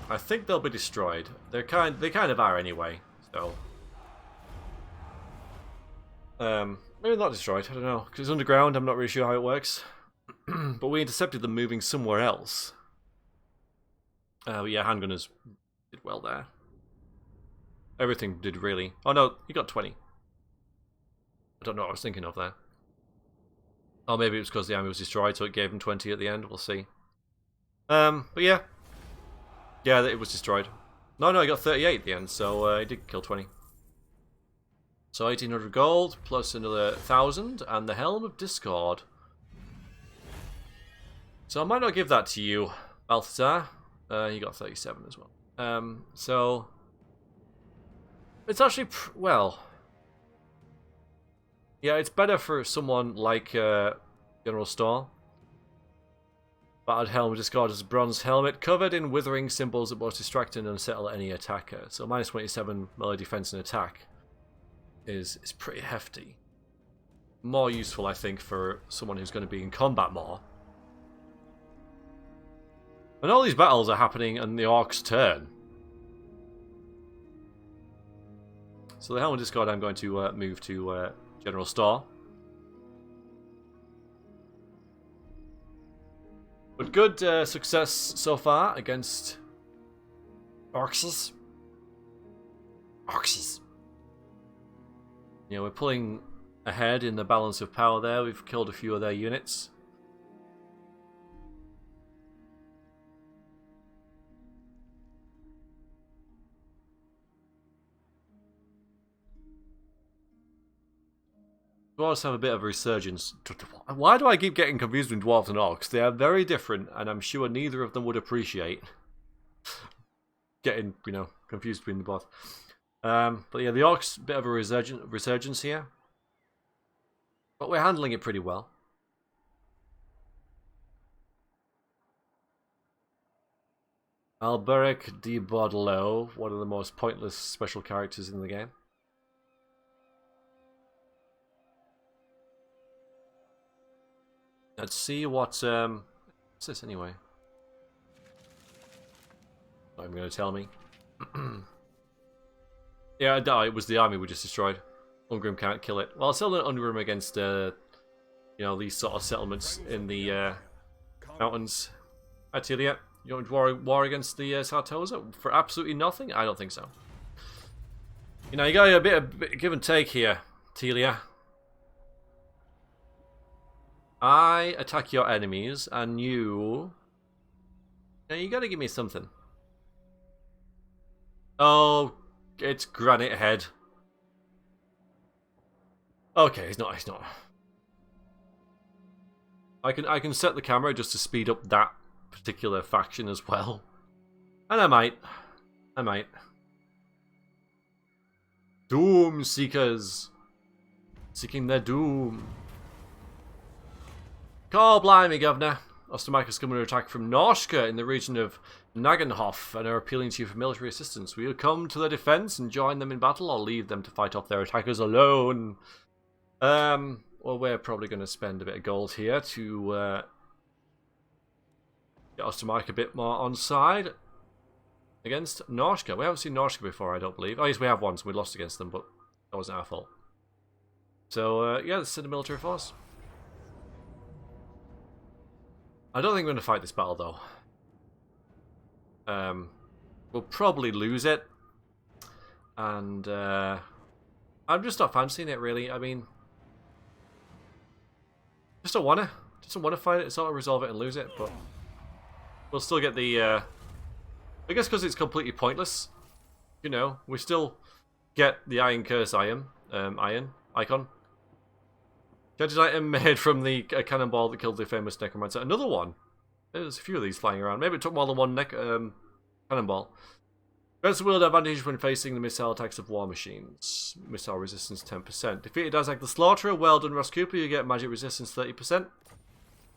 I think they'll be destroyed. They kind of are anyway. So, maybe not destroyed. I don't know because it's underground. I'm not really sure how it works. But we intercepted them moving somewhere else. Yeah, handgunners did well there. Everything did really. Oh no, he got 20. I don't know what I was thinking of there. Or maybe it was because the army was destroyed, so it gave him 20 at the end. We'll see. But yeah. Yeah, it was destroyed. No, he got 38 at the end, so he did kill 20. So 1800 gold, plus another 1,000, and the Helm of Discord. So I might not give that to you, Balthazar. You got 37 as well. So... It's actually, well... Yeah, it's better for someone like General Storr. Battered Helm of Discord is a bronze helmet covered in withering symbols that both distract and unsettle any attacker. So minus 27 melee defense and attack is pretty hefty. More useful, I think, for someone who's going to be in combat more. And all these battles are happening on the Orc's turn. So the Helm of Discord I'm going to move to General Storr. But good success so far against Orcs. You know, we're pulling ahead in the balance of power there. We've killed a few of their units. Dwarves have a bit of a resurgence. Why do I keep getting confused with dwarves and orcs? They are very different, and I'm sure neither of them would appreciate getting, you know, confused between the both. But yeah, the orcs, bit of a resurgence here. But we're handling it pretty well. Alberic de Bordelot, one of the most pointless special characters in the game. Let's see what's this anyway? Not even going to tell me. Yeah, it was the army we just destroyed. Ungrim can't kill it. Well, still an Ungrim against you know, these sort of settlements in the mountains. Atilia, you want to war against the Sartosa for absolutely nothing? I don't think so. You know, you got a bit of give and take here, Telia. I attack your enemies, and you... Now you gotta give me something. Oh, it's Granite Head. Okay, he's not. I can set the camera just to speed up that particular faction as well. And I might. Doom Seekers. Seeking their doom. Call blimey, Governor. Ostermark is coming to attack from Norska in the region of Nagenhof and are appealing to you for military assistance. Will you come to their defense and join them in battle, or leave them to fight off their attackers alone? Well, we're probably going to spend a bit of gold here to get Ostermark a bit more on side against Norska. We haven't seen Norska before, I don't believe. Oh, yes, we have once. We lost against them, but that wasn't our fault. So, yeah, let's send a military force. I don't think we're going to fight this battle, though. We'll probably lose it. And I'm just not fancying it, really. I mean, just don't want to fight it, sort of resolve it and lose it, but we'll still get the... I guess because it's completely pointless, you know, we still get the Iron Curse icon. Judge's item made from the cannonball that killed the famous necromancer. Another one. There's a few of these flying around. Maybe it took more than one cannonball. Grants the wield advantage when facing the missile attacks of war machines. Missile resistance 10%. Defeated Isaac the Slaughterer. Well done, Ross Cooper. You get magic resistance 30%.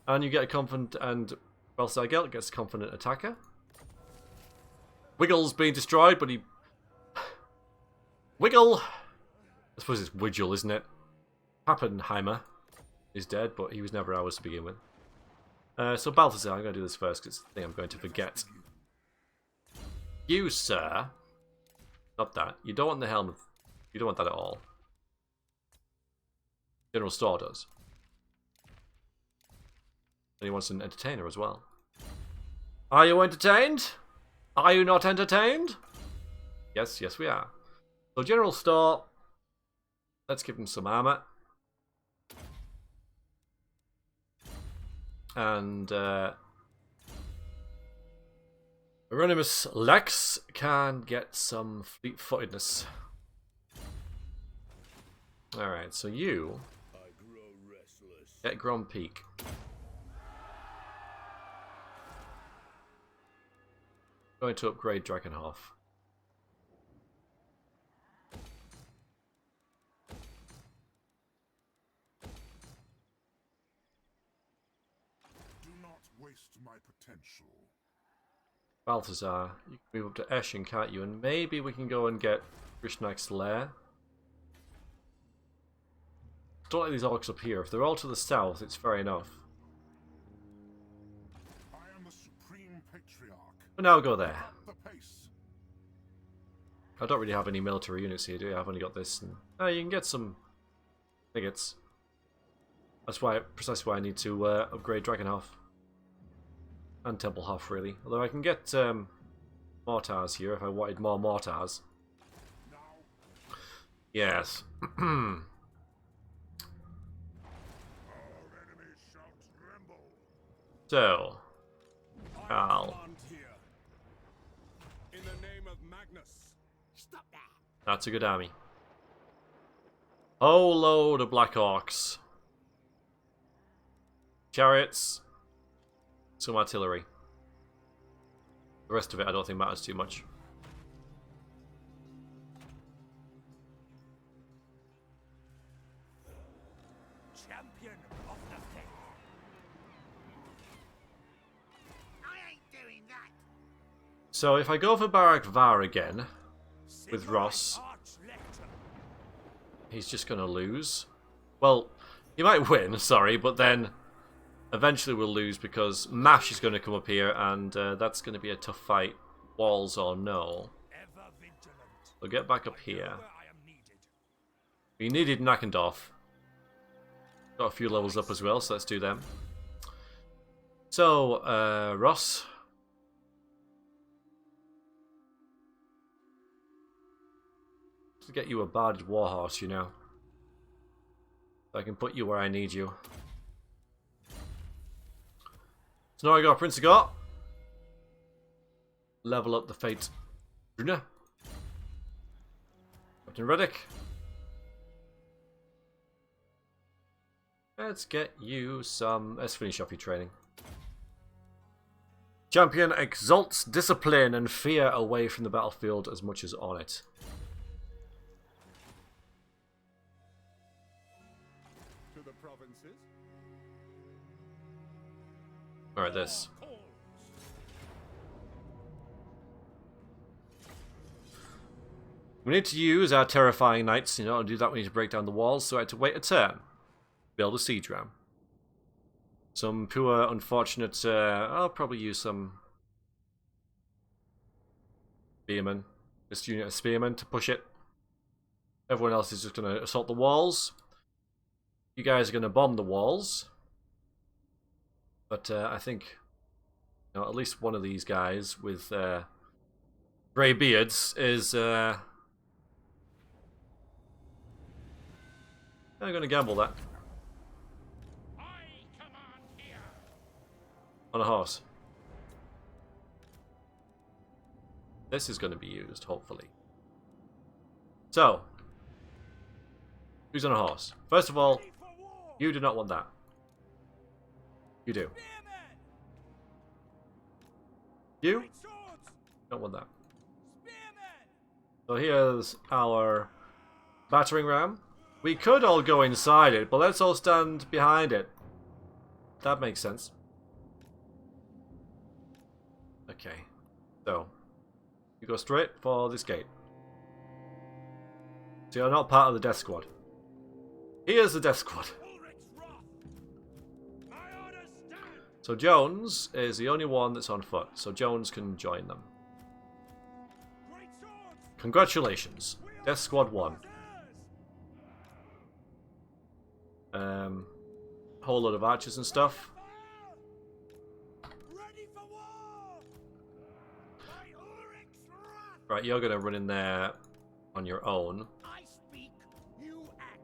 And you get a confident, and Balthazar Gelt gets a confident attacker. Wiggle's being destroyed, but he... Wiggle! I suppose it's Widgel, isn't it? Pappenheimer is dead, but he was never ours to begin with. So Balthazar, I'm going to do this first because it's the thing I'm going to forget. You, sir, not that. You don't want the helmet. You don't want that at all. General Storr does. And he wants an entertainer as well. Are you entertained? Are you not entertained? Yes, yes we are. So general store. Let's give him some armor. And Anonymous Lex can get some fleet-footedness. Alright, so you get Grom Peak. Going to upgrade Dragonhof. Do not waste my potential. Balthazar, you can move up to Eshin, can't you? And maybe we can go and get Krishnak's lair. Don't like these orcs up here. If they're all to the south, it's fair enough. I am the supreme patriarch. But now I'll go there. The pace. I don't really have any military units here, do I? I've only got this. And, you can get some bigots. That's why, precisely why I need to upgrade Dragonhof. And Templehof, really. Although I can get mortars here if I wanted more mortars. Yes. Our enemies shall tremble. So, Carl. Command here. In the name of Magnus. Stop that. That's a good army. Whole load of Black Orcs. Chariots. Some artillery. The rest of it I don't think matters too much. Champion of the faith. I ain't doing that. So if I go for Barak Var again, with Ross, he's just going to lose. Well, he might win, sorry, but then eventually we'll lose because Mash is going to come up here and that's going to be a tough fight, walls or no. We'll get back up here. We needed Nackendorf. Got a few levels up as well, so let's do them. So, Ross. To get you a barded warhorse, you know. So I can put you where I need you. So now I got Prince of Got. Level up the Fate Runa. Captain Reddick. Let's get you some... Let's finish off your training. Champion exalts discipline and fear away from the battlefield as much as on it. To the provinces. Alright, this. We need to use our terrifying knights. In order to do that, we need to break down the walls, so I had to wait a turn. Build a siege ram. Some poor, unfortunate... I'll probably use some... spearmen. This unit of spearmen to push it. Everyone else is just going to assault the walls. You guys are going to bomb the walls. But I think... You know, at least one of these guys with grey beards is... I'm going to gamble that. On a horse. This is going to be used, hopefully. So, who's on a horse? First of all, you do not want that. You do. You don't want that. So here's our battering ram. We could all go inside it, but let's all stand behind it. That makes sense. Okay, so you go straight for this gate. So you're not part of the death squad. Here's the death squad. So Jones is the only one that's on foot, so Jones can join them. Congratulations, Death Squad 1. Whole lot of archers and stuff. Right, you're gonna run in there on your own. I speak, you act.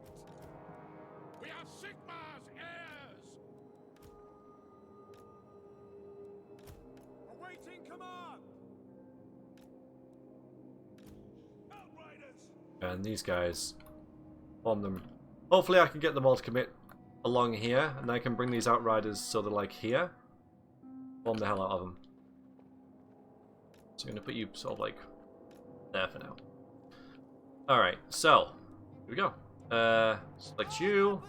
We are Sigma's heirs. Awaiting command. Outriders. And these guys, on them. Hopefully I can get them all to commit along here, and I can bring these outriders so they're like here. Bomb the hell out of them. So I'm going to put you sort of like there for now. Alright, so, here we go. Select you.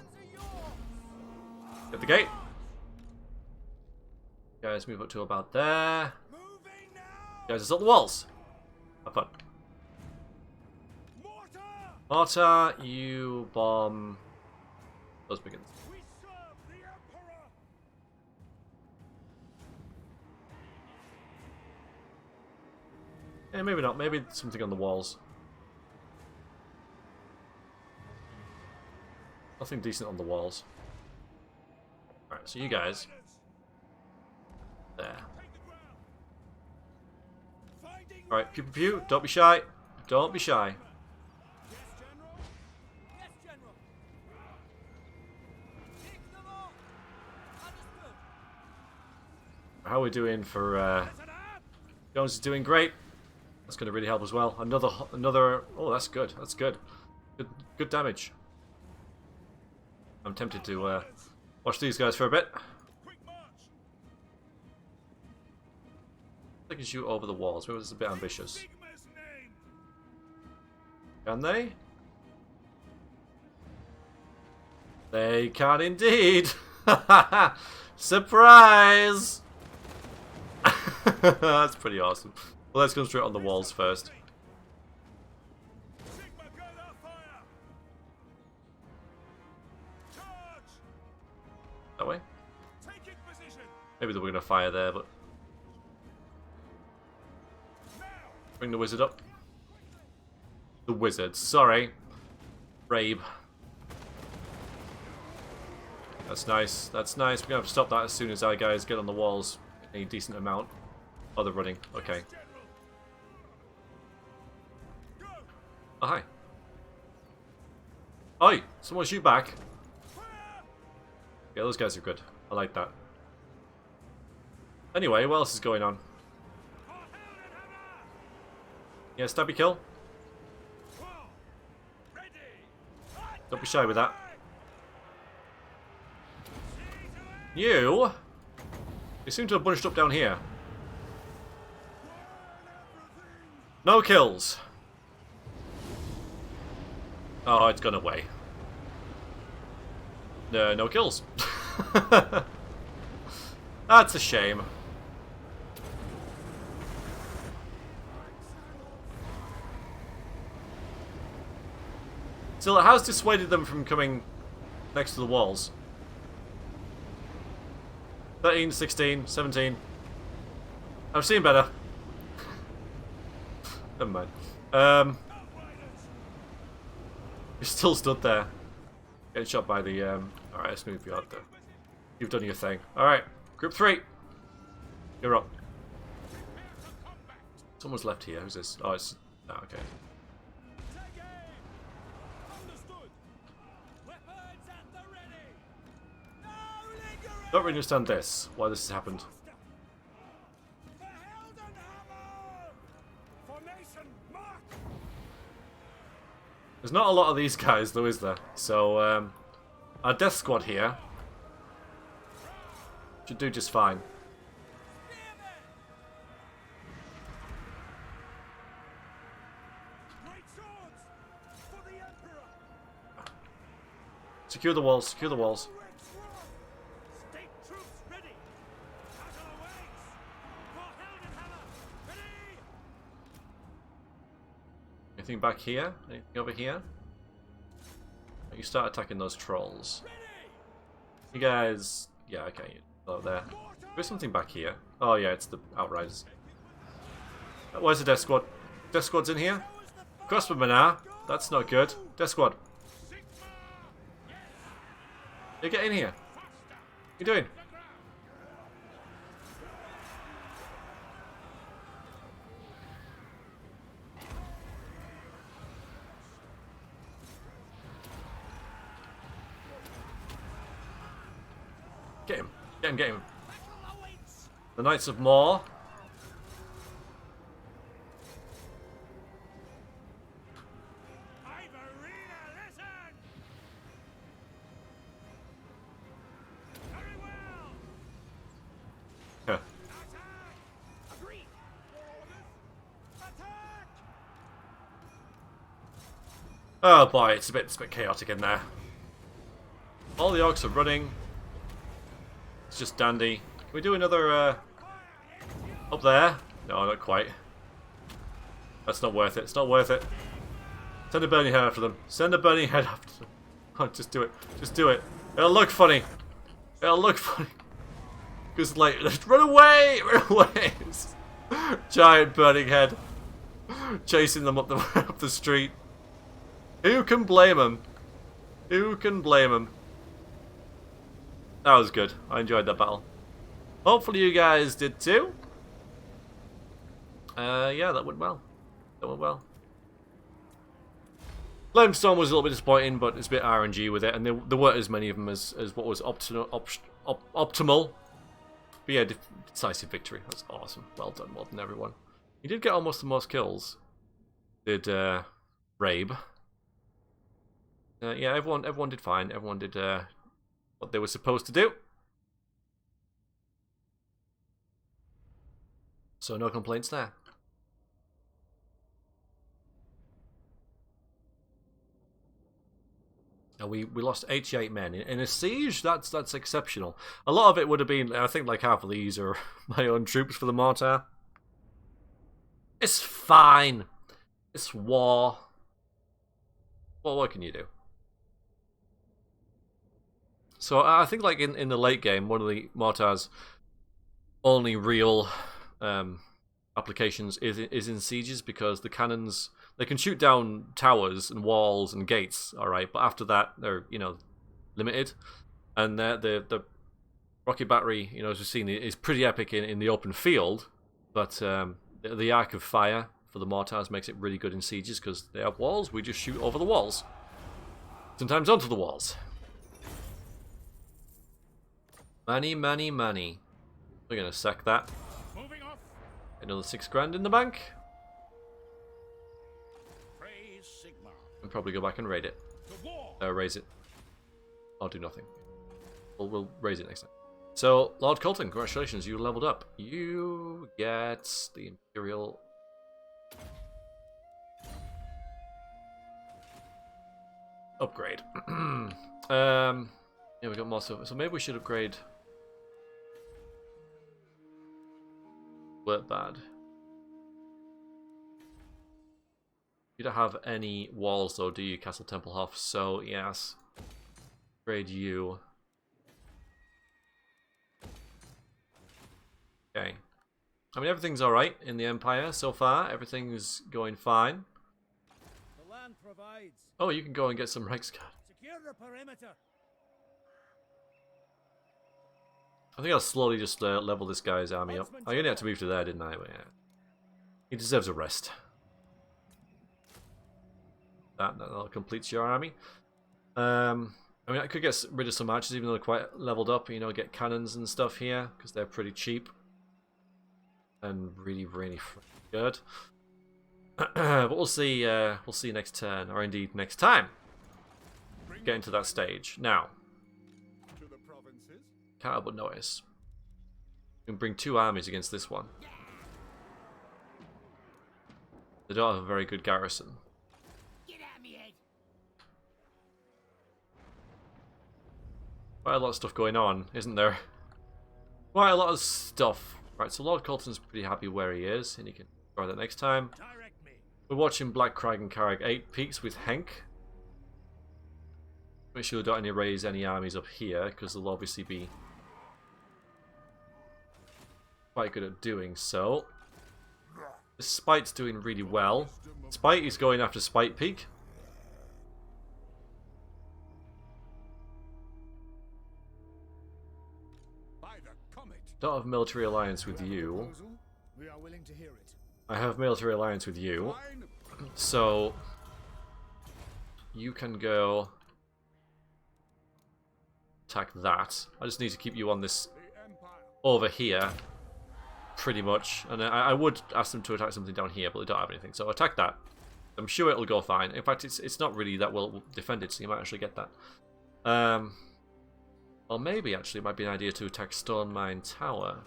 Get the gate. Guys, move up to about there. Moving now. Guys, assault the walls. Have fun. Mortar. Mortar, you bomb those begins. We serve the Emperor. Yeah, maybe not. Maybe something on the walls. Nothing decent on the walls. Alright, so you guys. There. Take the ground. Finding. Alright, pew pew pew. Don't be shy. Don't be shy. Yes, General. Yes, General. Take them all. Understood. How are we doing for As an app. Jones is doing great. That's going to really help as well. Another. Oh, that's good. That's good. Good damage. I'm tempted to watch these guys for a bit. Quick march. They can shoot over the walls. Maybe this is a bit ambitious. Sigma's name. Can they? They can indeed. Surprise! That's pretty awesome. Well, let's concentrate on the walls first. Sigma gunner fire. Charge. That way? Taking position. Maybe they were going to fire there, but Now. bring the wizard up. The wizard, sorry. Rabe. That's nice. That's nice. We're going to have to stop that as soon as our guys get on the walls. A decent amount. Oh, they're running. Okay. General. Go. Oh, hi. Oi! Someone shoot back. Fire. Yeah, those guys are good. I like that. Anyway, what else is going on? For hell and hammer. Yeah, stabby kill. Whoa. Ready. Don't be shy with that. Seize away. You? You seem to have bunched up down here. No kills. Oh, it's gone away. No kills. That's a shame. Still, it has dissuaded them from coming next to the walls. 13, 16, 17. I've seen better. Never mind. Outriders. You're still stood there. Getting shot by the, Alright, let's move you out there. You've done your thing. Alright, group 3. You're up. Prepare for combat. Someone's left here. Who's this? Oh, it's... Oh, okay. Take aim. Understood. Weapons at the ready. No lingering. Don't really understand this. Why this has happened. The Helden Hammer. Formation mark. There's not a lot of these guys, though, is there? So, our death squad here should do just fine. Spearmen. Great swords for the Emperor. Secure the walls. Secure the walls. Red Swan. State troops ready. Battle awaits. For Helden Hammer. Ready. Anything back here? Anything over here? You start attacking those trolls. Ready. You guys... Yeah, okay. Oh, there. There's something back here. Oh, yeah, it's the Outriders. Where's the Death Squad? Death Squad's in here? Crossbowmen are. That's not good. Death Squad. You get in here. What are you doing? Get him. Get him, get him. The Knights of Maw. Huh. Oh boy, it's a bit chaotic in there. All the orcs are running. It's just dandy. Can we do another up there? No, not quite. That's not worth it. It's not worth it. Send a burning head after them. Send a burning head after them. Oh, just do it. Just do it. It'll look funny. It'll look funny. Because, like, run away! Run away! Giant burning head. Chasing them up the, up the street. Who can blame him? Who can blame him? That was good. I enjoyed that battle. Hopefully you guys did too. Yeah, that went well. That went well. Limestone was a little bit disappointing, but it's a bit RNG with it, and there weren't as many of them as what was optimal. But yeah, decisive victory. That's awesome. Well done everyone. You did get almost the most kills. Did Rabe. Yeah, everyone did fine. Everyone did what they were supposed to do. So no complaints there. Now we lost 88 men in a siege. That's exceptional. A lot of it would have been, I think, like half of these are my own troops for the mortar. It's fine. It's war. Well, what can you do? So I think, like in the late game, one of the mortar's only real applications is in sieges, because the cannons, they can shoot down towers and walls and gates, all right, but after that they're, you know, limited. And the rocket battery, you know, as we've seen, is pretty epic in the open field, but the arc of fire for the mortars makes it really good in sieges, because they have walls. We just shoot over the walls, sometimes onto the walls. Money, money, money. We're gonna sack that. Moving off. Another 6 grand in the bank. Praise Sigma. And probably go back and raid it. To war. Raise it. I'll do nothing. We'll raise it next time. So, Lord Colton, congratulations, you leveled up. You get the Imperial... upgrade. Yeah, we got more stuff. So maybe we should upgrade... weren't bad. You don't have any walls though, do you, Castle Templehof? So yes, upgrade you. Okay. I mean, everything's all right in the Empire so far. Everything's going fine. The land provides. Oh, you can go and get some Reichsguard. Secure the perimeter. I think I'll slowly just level this guy's army up. I only had to move to there, didn't I? But yeah. He deserves a rest. That completes your army. I mean, I could get rid of some archers, even though they're quite leveled up. You know, get cannons and stuff here, because they're pretty cheap. And really, really good. But we'll see next turn, or indeed next time. Get into that stage. Now. Can't but notice. You can bring 2 armies against this one. They don't have a very good garrison. Get at me, Ed. Quite a lot of stuff going on, isn't there? Quite a lot of stuff. Right, so Lord Colton's pretty happy where he is, and he can try that next time. Direct me. We're watching Black Crag and Carrag 8 peaks with Henk. Make sure we don't raise any armies up here, because they'll obviously be quite good at doing so. Spite's doing really well. Spite is going after Spite Peak. Don't have military alliance with you. We are willing to hear it. I have military alliance with you. So you can go attack that. I just need to keep you on this The Empire. over here, pretty much. And I would ask them to attack something down here, but they don't have anything. So attack that. I'm sure it'll go fine. In fact, it's not really that well defended, so you might actually get that. Or maybe actually it might be an idea to attack Stone Mine Tower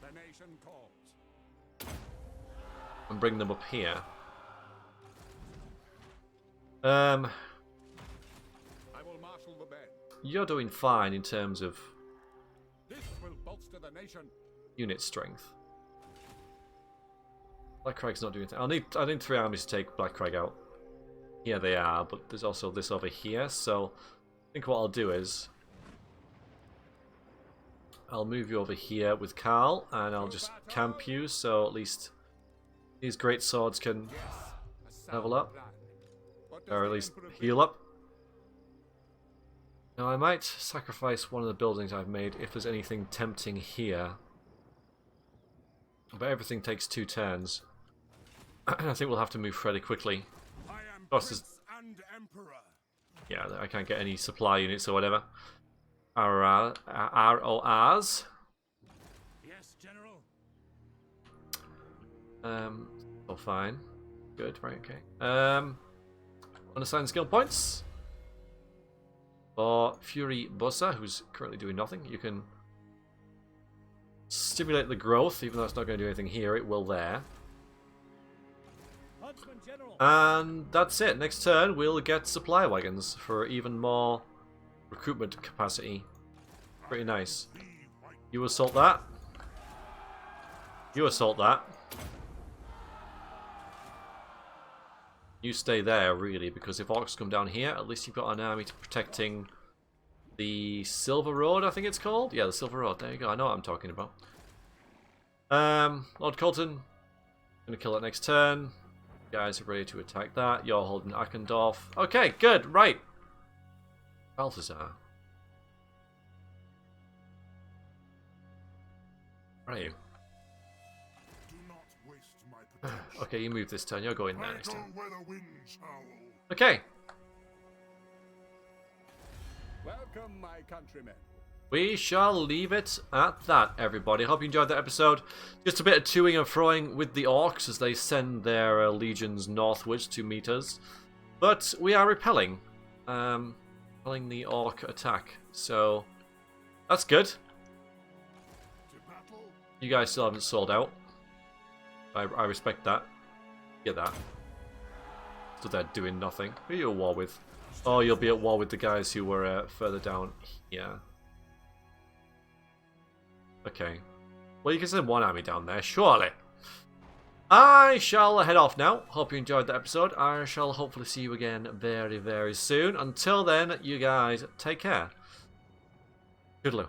The nation calls. and bring them up here. I will marshal the band. You're doing fine in terms of This will bolster the nation. unit strength. Black Crag's not doing anything. I need 3 armies to take Black Crag out. Here they are, but there's also this over here, so I think what I'll do is I'll move you over here with Carl, and I'll just camp you, so at least these great swords can level up, or at least heal up. Now I might sacrifice one of the buildings I've made if there's anything tempting here. But everything takes 2 turns. I think we'll have to move fairly quickly. I am course, Prince and Emperor. Yeah, I can't get any supply units or whatever. RORs. Yes, General. Oh, fine. Good, right, okay. Unassigned skill points. For Fury Bossa, who's currently doing nothing. You can stimulate the growth, even though it's not going to do anything here, it will there. Huntsman General. And that's it. Next turn, we'll get supply wagons for even more recruitment capacity. Pretty nice. You assault that. You assault that. You stay there, really, because if orcs come down here, at least you've got an army protecting the Silver Road, I think it's called? Yeah, the Silver Road. There you go. I know what I'm talking about. Lord Colton. Gonna kill that next turn. You guys are ready to attack that. You're holding Akendorf. Okay, good. Right. Balthazar. Where are you? Do not waste my potential. Okay, you move this turn. You're going there next Fight turn. on where the winds howl. Okay. Welcome, my countrymen. We shall leave it at that, everybody. Hope you enjoyed that episode. Just a bit of toing and froing with the orcs as they send their legions northwards to meet us. But we are repelling. Repelling the orc attack. So, that's good. To battle. You guys still haven't sold out. I respect that. Get that. So they're doing nothing. Who are you at war with? Oh, you'll be at war with the guys who were further down here. Okay. Well, you can send one army down there, surely. I shall head off now. Hope you enjoyed the episode. I shall hopefully see you again very, very soon. Until then, you guys take care. Toodaloo.